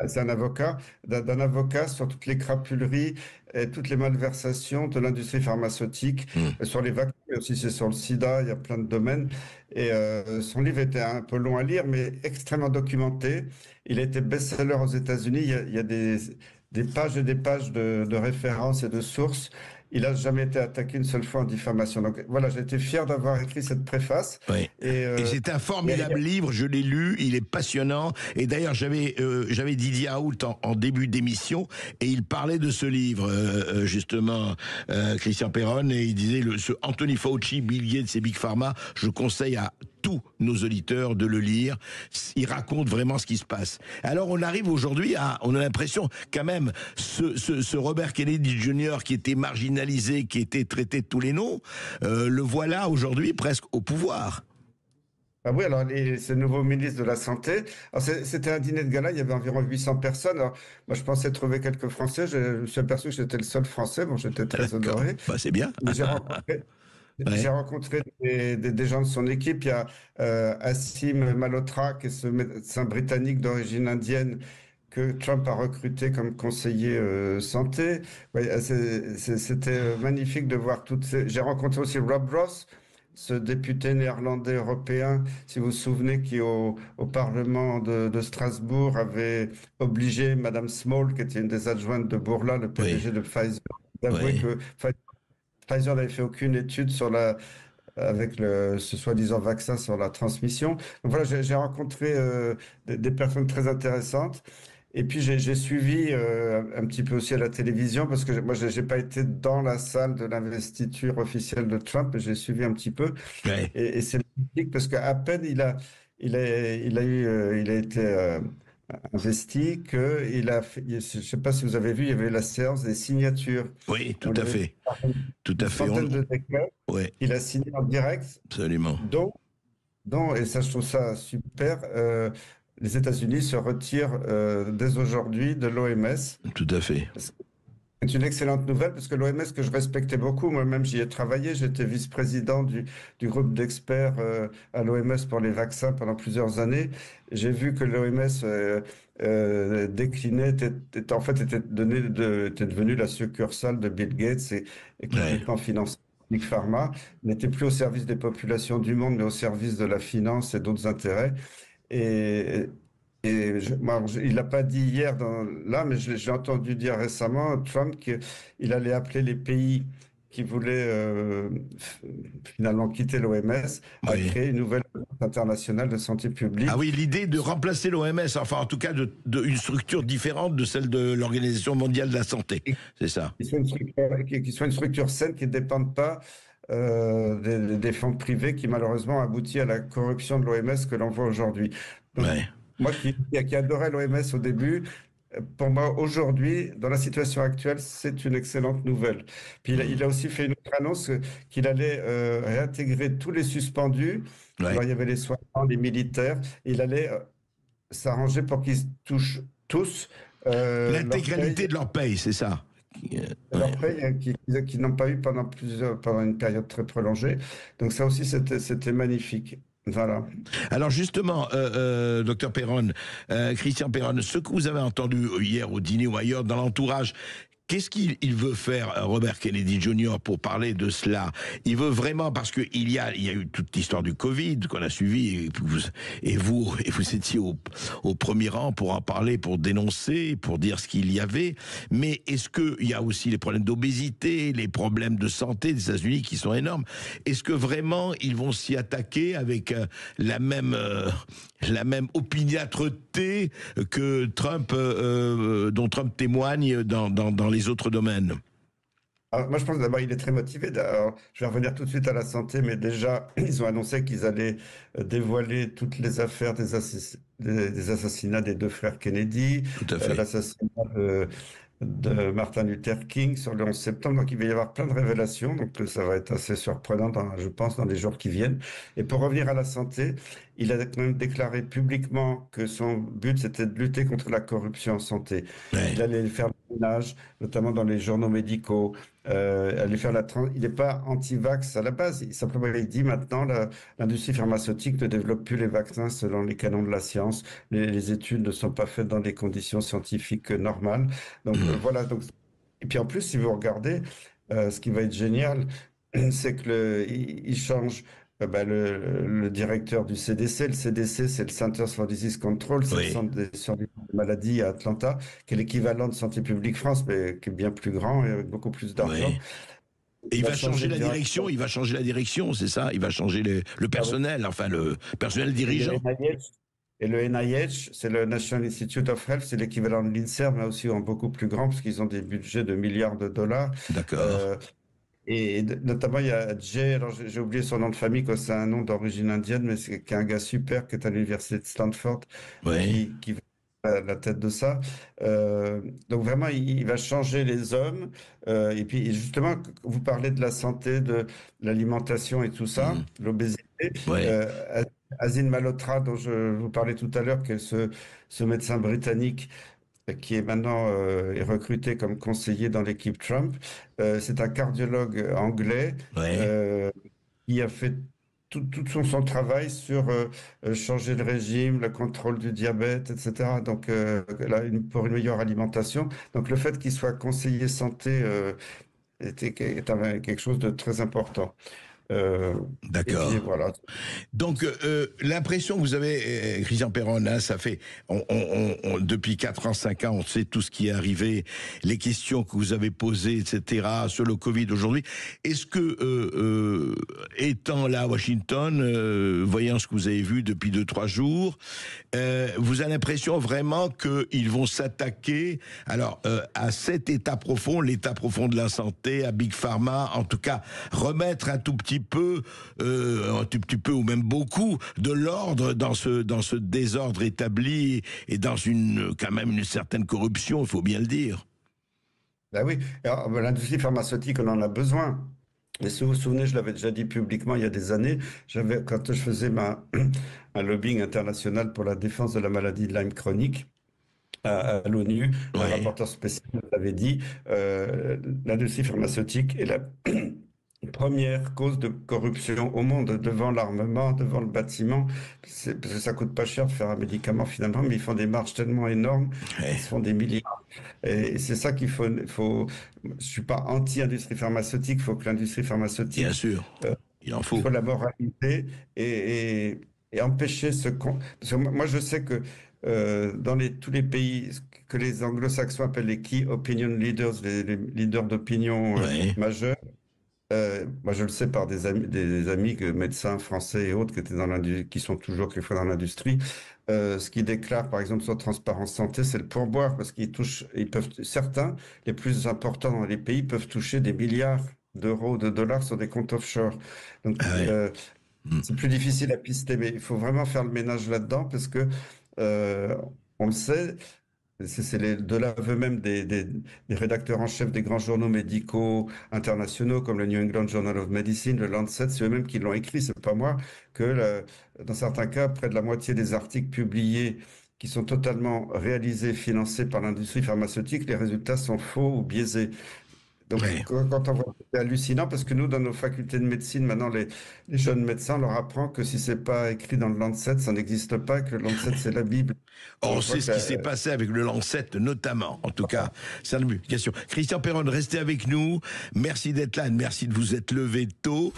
C'est un avocat, d'un avocat sur toutes les crapuleries et toutes les malversations de l'industrie pharmaceutique, sur les vaccins, mais aussi c'est sur le sida, il y a plein de domaines. Et son livre était un peu long à lire, mais extrêmement documenté. Il a été best-seller aux États-Unis. Il y a des pages et des pages de références et de sources. Il n'a jamais été attaqué une seule fois en diffamation. Donc voilà, j'ai été fier d'avoir écrit cette préface. Oui. Et c'est un formidable livre, je l'ai lu, il est passionnant. Et d'ailleurs, j'avais Didier Raoult en début d'émission, et il parlait de ce livre, justement, Christian Perron, et il disait, ce Anthony Fauci, Bill Gates et Big Pharma, je conseille à tous nos auditeurs de le lire. Il raconte vraiment ce qui se passe. Alors on arrive aujourd'hui on a l'impression quand même, ce Robert Kennedy Jr. qui était marginalisé, qui était traité de tous les noms, le voilà aujourd'hui presque au pouvoir. Ah oui, alors c'est le nouveau ministre de la Santé. C'était un dîner de gala, il y avait environ 800 personnes. Alors, moi, je pensais trouver quelques Français. Je me suis aperçu que j'étais le seul Français. Bon, j'étais très honoré. Bah, c'est bien. J'ai rencontré des gens de son équipe. Il y a Asim Malhotra, qui est ce médecin britannique d'origine indienne que Trump a recruté comme conseiller santé. Ouais, c'était magnifique de voir toutes ces... J'ai rencontré aussi Rob Ross, ce député néerlandais européen, si vous vous souvenez, qui au Parlement de Strasbourg avait obligé Madame Small, qui était une des adjointes de Bourla, le PDG de Pfizer, d'avouer que Pfizer n'avait fait aucune étude avec ce soi-disant vaccin sur la transmission. Donc voilà, j'ai rencontré des personnes très intéressantes. Et puis j'ai suivi un petit peu aussi à la télévision, parce que moi j'ai pas été dans la salle de l'investiture officielle de Trump, mais j'ai suivi un petit peu. Ouais. Et c'est magnifique parce qu'à peine il a été investi je sais pas si vous avez vu, il y avait la séance des signatures. Oui, tout à fait. Tout à fait. De décrets. Ouais. Il a signé en direct. Absolument. Donc, et ça, je trouve ça super. Les États-Unis se retirent dès aujourd'hui de l'OMS. Tout à fait. C'est une excellente nouvelle parce que l'OMS, que je respectais beaucoup, moi-même j'y ai travaillé, j'étais vice-président du groupe d'experts à l'OMS pour les vaccins pendant plusieurs années. J'ai vu que l'OMS déclinait, était devenue la succursale de Bill Gates et complètement financée. Big Pharma n'était plus au service des populations du monde, mais au service de la finance et d'autres intérêts. Il n'a pas dit hier mais j'ai entendu dire récemment, Trump, qu'il allait appeler les pays qui voulaient finalement quitter l'OMS à créer une nouvelle agence internationale de santé publique. Ah oui, l'idée de remplacer l'OMS, enfin en tout cas une structure différente de celle de l'Organisation mondiale de la santé, c'est ça. Qui soit une structure saine, qui ne dépende pas des fonds privés qui malheureusement aboutit à la corruption de l'OMS que l'on voit aujourd'hui. Moi qui adorais l'OMS au début, pour moi, aujourd'hui, dans la situation actuelle, c'est une excellente nouvelle. Puis il a aussi fait une autre annonce qu'il allait réintégrer tous les suspendus. Alors, il y avait les soignants, les militaires. Il allait s'arranger pour qu'ils touchent tous l'intégralité de leur paye, c'est ça. Leur paye qu'ils n'ont pas eu pendant une période très prolongée. Donc ça aussi, c'était magnifique. Voilà. Alors justement, docteur Perron, Christian Perron, ce que vous avez entendu hier au dîner ou ailleurs dans l'entourage, qu'est-ce qu'il veut faire, Robert Kennedy Jr., pour parler de cela? Il veut vraiment, parce qu'il y a eu toute l'histoire du Covid qu'on a suivi, et vous étiez au premier rang pour en parler, pour dénoncer, pour dire ce qu'il y avait. Mais est-ce qu'il y a aussi les problèmes d'obésité, les problèmes de santé des États-Unis qui sont énormes? Est-ce que vraiment ils vont s'y attaquer avec la même opiniâtreté que Trump, dont Trump témoigne dans les autres domaines? Alors, moi, je pense d'abord il est très motivé. Alors, je vais revenir tout de suite à la santé, mais déjà, ils ont annoncé qu'ils allaient dévoiler toutes les affaires des assassinats des 2 frères Kennedy, l'assassinat de Martin Luther King sur le 11 septembre. Donc, il va y avoir plein de révélations. Donc, ça va être assez surprenant, je pense, dans les jours qui viennent. Et pour revenir à la santé, il a quand même déclaré publiquement que son but, c'était de lutter contre la corruption en santé. Il allait faire le ménage, notamment dans les journaux médicaux. Il n'est pas anti-vax à la base. Simplement, il dit maintenant, l'industrie pharmaceutique ne développe plus les vaccins selon les canons de la science. Les études ne sont pas faites dans des conditions scientifiques normales. Donc, voilà. Donc, et puis en plus, si vous regardez, ce qui va être génial, c'est qu'il change le directeur du CDC. Le CDC, c'est le Centers for Disease Control, c'est le Centre des surveillance des maladies à Atlanta, qui est l'équivalent de Santé publique France, mais qui est bien plus grand et avec beaucoup plus d'argent. Et il va changer la direction, c'est ça? Il va changer le personnel, enfin le personnel dirigeant. Et le NIH, c'est le National Institute of Health, c'est l'équivalent de l'INSERM, mais aussi en beaucoup plus grand, parce qu'ils ont des budgets de milliards de dollars. D'accord. Et notamment, il y a Jay, alors j'ai oublié son nom de famille, c'est un nom d'origine indienne, mais qui est un gars super, qui est à l'université de Stanford, qui va à la tête de ça. Donc vraiment, il va changer les hommes. Et puis justement, vous parlez de la santé, de l'alimentation et tout ça, l'obésité. Azine Malhotra, dont je vous parlais tout à l'heure, qui est ce médecin britannique qui est maintenant est recruté comme conseiller dans l'équipe Trump. C'est un cardiologue anglais qui a fait tout son travail sur changer le régime, le contrôle du diabète, etc. Donc, pour une meilleure alimentation. Donc, le fait qu'il soit conseiller santé est quelque chose de très important. D'accord. Voilà. Donc l'impression que vous avez, Christian Perron, hein, ça fait depuis 4 ans, 5 ans, on sait tout ce qui est arrivé, les questions que vous avez posées, etc. sur le Covid aujourd'hui. Est-ce que étant là à Washington, voyant ce que vous avez vu depuis 2-3 jours, vous avez l'impression vraiment qu'ils vont s'attaquer à cet état profond, l'état profond de la santé, à Big Pharma, en tout cas remettre un tout petit peu ou même beaucoup de l'ordre dans ce désordre établi et dans quand même une certaine corruption, il faut bien le dire. Ben oui, l'industrie pharmaceutique, on en a besoin. Et si vous vous souvenez, je l'avais déjà dit publiquement il y a des années, quand je faisais un lobbying international pour la défense de la maladie de Lyme chronique, à l'ONU, le rapporteur spécial l'avait dit, l'industrie pharmaceutique est la première cause de corruption au monde, devant l'armement, devant le bâtiment, parce que ça coûte pas cher de faire un médicament finalement, mais ils font des marges tellement énormes, ils font des milliards. Et c'est ça qu'il faut. Je suis pas anti-industrie pharmaceutique, il faut que l'industrie pharmaceutique. Bien sûr, il en faut. Il faut la moraliser et empêcher parce que moi je sais que dans tous les pays que les anglo-saxons appellent les key opinion leaders, les leaders d'opinion majeurs, moi je le sais par des amis médecins français et autres qui sont toujours quelquefois dans l'industrie, ce qu'ils déclarent par exemple sur Transparence Santé, c'est le pourboire, parce certains, les plus importants dans les pays, peuvent toucher des milliards d'euros, de dollars sur des comptes offshore. Donc c'est plus difficile à pister, mais il faut vraiment faire le ménage là-dedans, parce que on le sait, c'est de l'aveu même des rédacteurs en chef des grands journaux médicaux internationaux comme le New England Journal of Medicine, le Lancet, c'est eux-mêmes qui l'ont écrit, c'est pas moi, que dans certains cas, près de la moitié des articles publiés qui sont totalement réalisés, financés par l'industrie pharmaceutique, les résultats sont faux ou biaisés. Donc, quand on voit, c'est hallucinant parce que nous, dans nos facultés de médecine, maintenant, les jeunes médecins, on leur apprend que si c'est pas écrit dans le Lancet, ça n'existe pas, que le Lancet, c'est la Bible. On sait ce qui s'est passé avec le Lancet, notamment. En tout cas, c'est une question. Christian Perron, restez avec nous. Merci d'être là, merci de vous être levé tôt.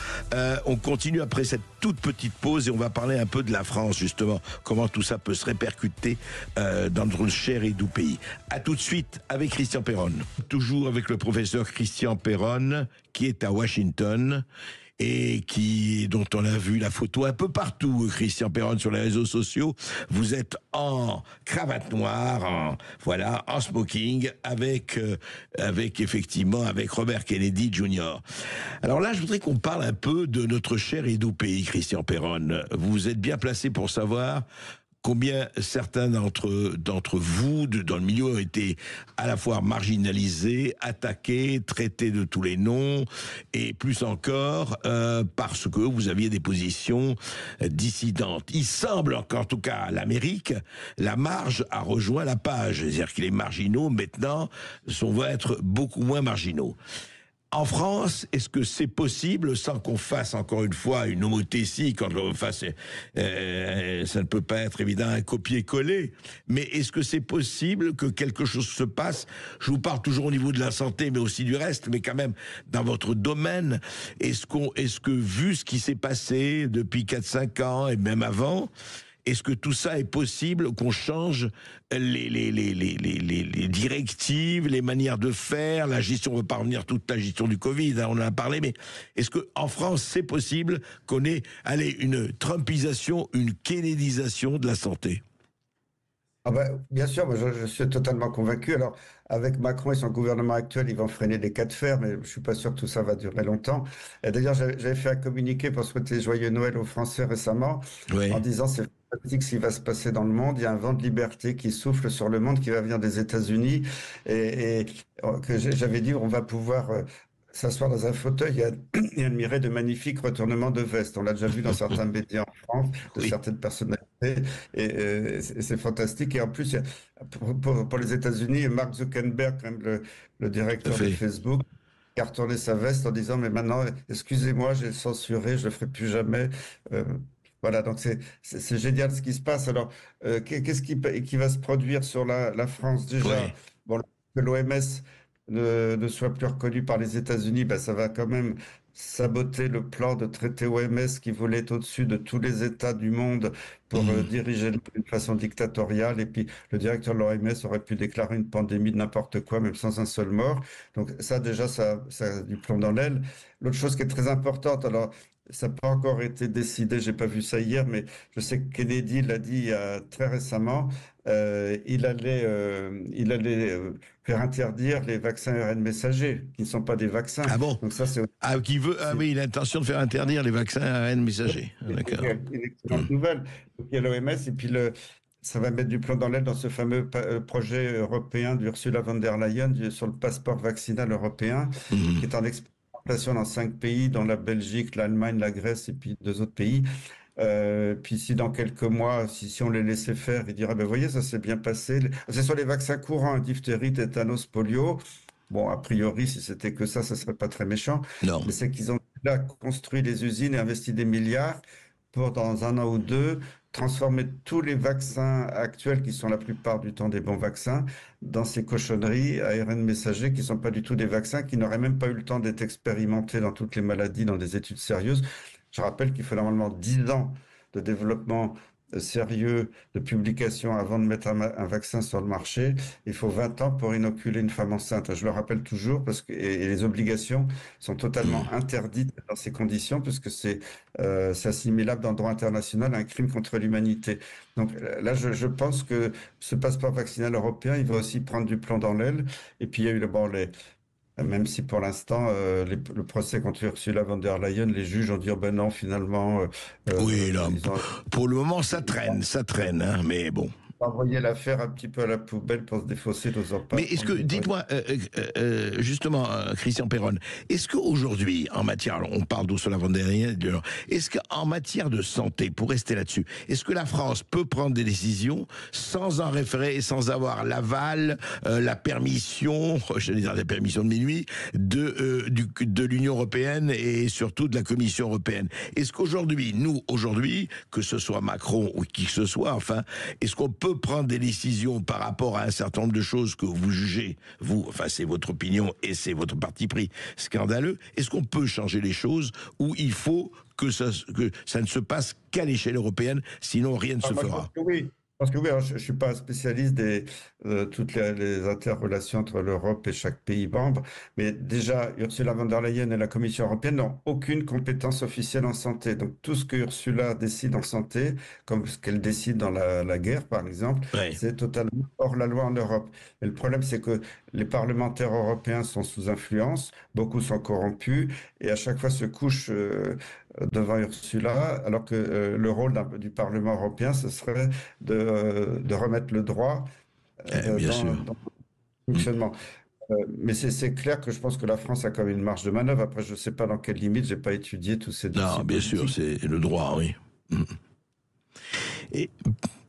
On continue après cette toute petite pause et on va parler un peu de la France, justement. Comment tout ça peut se répercuter dans notre cher et doux pays. À tout de suite avec Christian Perron. Toujours avec le professeur Christian Perron, qui est à Washington et dont on a vu la photo un peu partout, Christian Perron, sur les réseaux sociaux. Vous êtes en cravate noire, en smoking, avec Robert Kennedy Jr. Alors là, je voudrais qu'on parle un peu de notre cher et doux pays, Christian Perron. Vous êtes bien placé pour savoir combien certains d'entre vous, dans le milieu, ont été à la fois marginalisés, attaqués, traités de tous les noms, et plus encore parce que vous aviez des positions dissidentes. Il semble qu'en tout cas, à l'Amérique, la marge a rejoint la page. C'est-à-dire que les marginaux, maintenant, vont être beaucoup moins marginaux. En France, est-ce que c'est possible, sans qu'on fasse encore une fois une homothétie, quand on fasse, ça ne peut pas être évidemment un copier-coller, mais est-ce que c'est possible que quelque chose se passe? Je vous parle toujours au niveau de la santé, mais aussi du reste, mais quand même dans votre domaine, est-ce que vu ce qui s'est passé depuis 4-5 ans et même avant, est-ce que tout ça est possible, qu'on change les directives, les manières de faire, la gestion, on ne veut pas revenir toute la gestion du Covid, on en a parlé, mais est-ce qu'en France, c'est possible qu'on ait une Trumpisation, une Kennedysation de la santé? Bien sûr, moi, je suis totalement convaincu. Alors, avec Macron et son gouvernement actuel, ils vont freiner des cas de fer, mais je ne suis pas sûr que tout ça va durer longtemps. Et d'ailleurs, j'avais fait un communiqué pour souhaiter joyeux Noël aux Français récemment, en disant c'est fantastique ce qui va se passer dans le monde. Il y a un vent de liberté qui souffle sur le monde, qui va venir des États-Unis, et que j'avais dit on va pouvoir s'asseoir dans un fauteuil et admirer de magnifiques retournements de veste. On l'a déjà vu dans certains médias en France, de certaines personnalités, et c'est fantastique. Et en plus, pour les États-Unis, Mark Zuckerberg, quand même le directeur de Facebook, qui a retourné sa veste en disant « Mais maintenant, excusez-moi, j'ai censuré, je le ferai plus jamais ». Voilà, donc c'est génial ce qui se passe. Alors, qu'est-ce qui va se produire sur la France déjà? Bon, que l'OMS ne soit plus reconnu par les États-Unis, ça va quand même saboter le plan de traité OMS qui voulait être au-dessus de tous les États du monde pour diriger d'une façon dictatoriale. Et puis, le directeur de l'OMS aurait pu déclarer une pandémie de n'importe quoi, même sans un seul mort. Donc ça, déjà, ça a du plomb dans l'aile. L'autre chose qui est très importante, alors, ça n'a pas encore été décidé, j'ai pas vu ça hier, mais je sais que Kennedy l'a dit très récemment, il allait faire interdire les vaccins ARN messagers, qui ne sont pas des vaccins. Ah bon? Donc ça, oui, il a l'intention de faire interdire les vaccins ARN messagers. D'accord. Une excellente nouvelle. Donc, il y a l'OMS, et puis ça va mettre du plomb dans l'aile dans ce fameux projet européen d'Ursula von der Leyen sur le passeport vaccinal européen, qui est en expérimentation dans 5 pays, dont la Belgique, l'Allemagne, la Grèce et puis 2 autres pays. Puis si dans quelques mois, si on les laissait faire, ils diraient, vous voyez, ça s'est bien passé. Ce sont les vaccins courants, diphtérie, tétanos, polio. Bon, a priori, si c'était que ça serait pas très méchant. Non. Mais c'est qu'ils ont là construit les usines et investi des milliards pour, dans 1 an ou 2, transformer tous les vaccins actuels, qui sont la plupart du temps des bons vaccins, dans ces cochonneries ARN messagers qui ne sont pas du tout des vaccins, qui n'auraient même pas eu le temps d'être expérimentés dans toutes les maladies, dans des études sérieuses. Je rappelle qu'il faut normalement 10 ans de développement sérieux, de publication avant de mettre un vaccin sur le marché. Il faut 20 ans pour inoculer une femme enceinte. Je le rappelle toujours, parce que et les obligations sont totalement interdites dans ces conditions, puisque c'est assimilable dans le droit international à un crime contre l'humanité. Donc là, je pense que ce passeport vaccinal européen, il va aussi prendre du plomb dans l'aile. Et puis il y a eu même si pour l'instant, le procès contre Ursula von der Leyen, les juges ont dit oh ben non, finalement. Oui, là, pour le moment, ça traîne, hein, mais bon. envoyer l'affaire un petit peu à la poubelle pour se défausser nos emplois. Mais est-ce que, dites-moi, justement, Christian Perron, est-ce qu'aujourd'hui, en matière, on parle d'Ursula von der Leyen, est-ce qu'en matière de santé, pour rester là-dessus, est-ce que la France peut prendre des décisions sans en référer et sans avoir l'aval, la permission, je vais dire la permission de minuit, de l'Union européenne et surtout de la Commission européenne? Est-ce qu'aujourd'hui, que ce soit Macron ou qui que ce soit, enfin, est-ce qu'on peut prendre des décisions par rapport à un certain nombre de choses que vous jugez, c'est votre opinion et c'est votre parti pris, scandaleux? Est-ce qu'on peut changer les choses ou il faut que ça ne se passe qu'à l'échelle européenne, sinon rien ne se fera? Parce que oui, je ne suis pas un spécialiste de toutes les interrelations entre l'Europe et chaque pays membre, mais déjà, Ursula von der Leyen et la Commission européenne n'ont aucune compétence officielle en santé. Donc tout ce que Ursula décide en santé, comme ce qu'elle décide dans la guerre, par exemple, c'est totalement hors la loi en Europe. Mais le problème, c'est que les parlementaires européens sont sous influence, beaucoup sont corrompus, et à chaque fois se couchent devant Ursula, alors que le rôle du Parlement européen, ce serait de remettre le droit dans le fonctionnement. Mais c'est clair que je pense que la France a quand même une marge de manœuvre. Après, je ne sais pas dans quelle limite, je n'ai pas étudié tous ces dossiers. Non, bien sûr, c'est le droit, oui. Et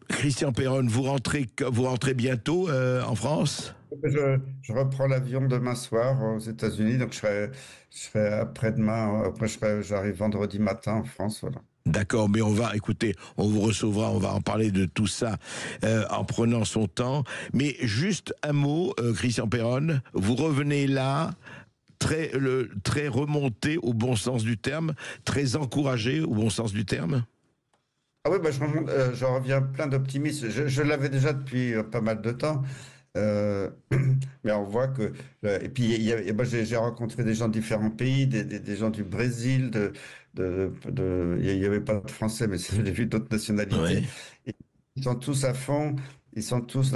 Christian Perron, vous rentrez bientôt en France? Je reprends l'avion demain soir aux États-Unis, donc je serai après-demain. Après, j'arrive vendredi matin en France, voilà. D'accord, mais on vous recevra, on va en parler de tout ça en prenant son temps. Mais juste un mot, Christian Perron, vous revenez là très remonté au bon sens du terme, très encouragé au bon sens du terme? Ah oui, je reviens plein d'optimisme. Je l'avais déjà depuis pas mal de temps. Mais on voit que... Et puis, j'ai rencontré des gens de différents pays, des gens du Brésil, il n'y avait pas de Français, mais j'ai vu d'autres nationalités. Ouais. Et ils sont tous à fond, ils sont tous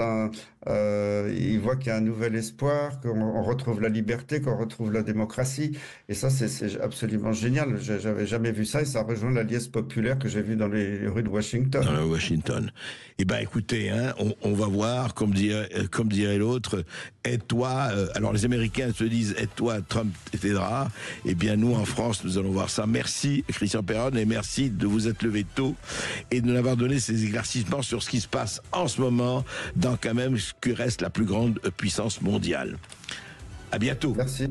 ils voient qu'il y a un nouvel espoir, qu'on retrouve la liberté, qu'on retrouve la démocratie. Et ça, c'est absolument génial. J'avais jamais vu ça et ça rejoint la liesse populaire que j'ai vue dans les rues de Washington. Dans Washington. Eh bien, écoutez, on va voir, comme dirait l'autre, aide-toi. Alors, les Américains se disent aide-toi, Trump t'aidera. Eh bien, nous, en France, nous allons voir ça. Merci, Christian Perron, et merci de vous être levé tôt et de nous avoir donné ces éclaircissements sur ce qui se passe en ce moment dans quand même ce que reste la plus grande puissance mondiale. À bientôt. Merci.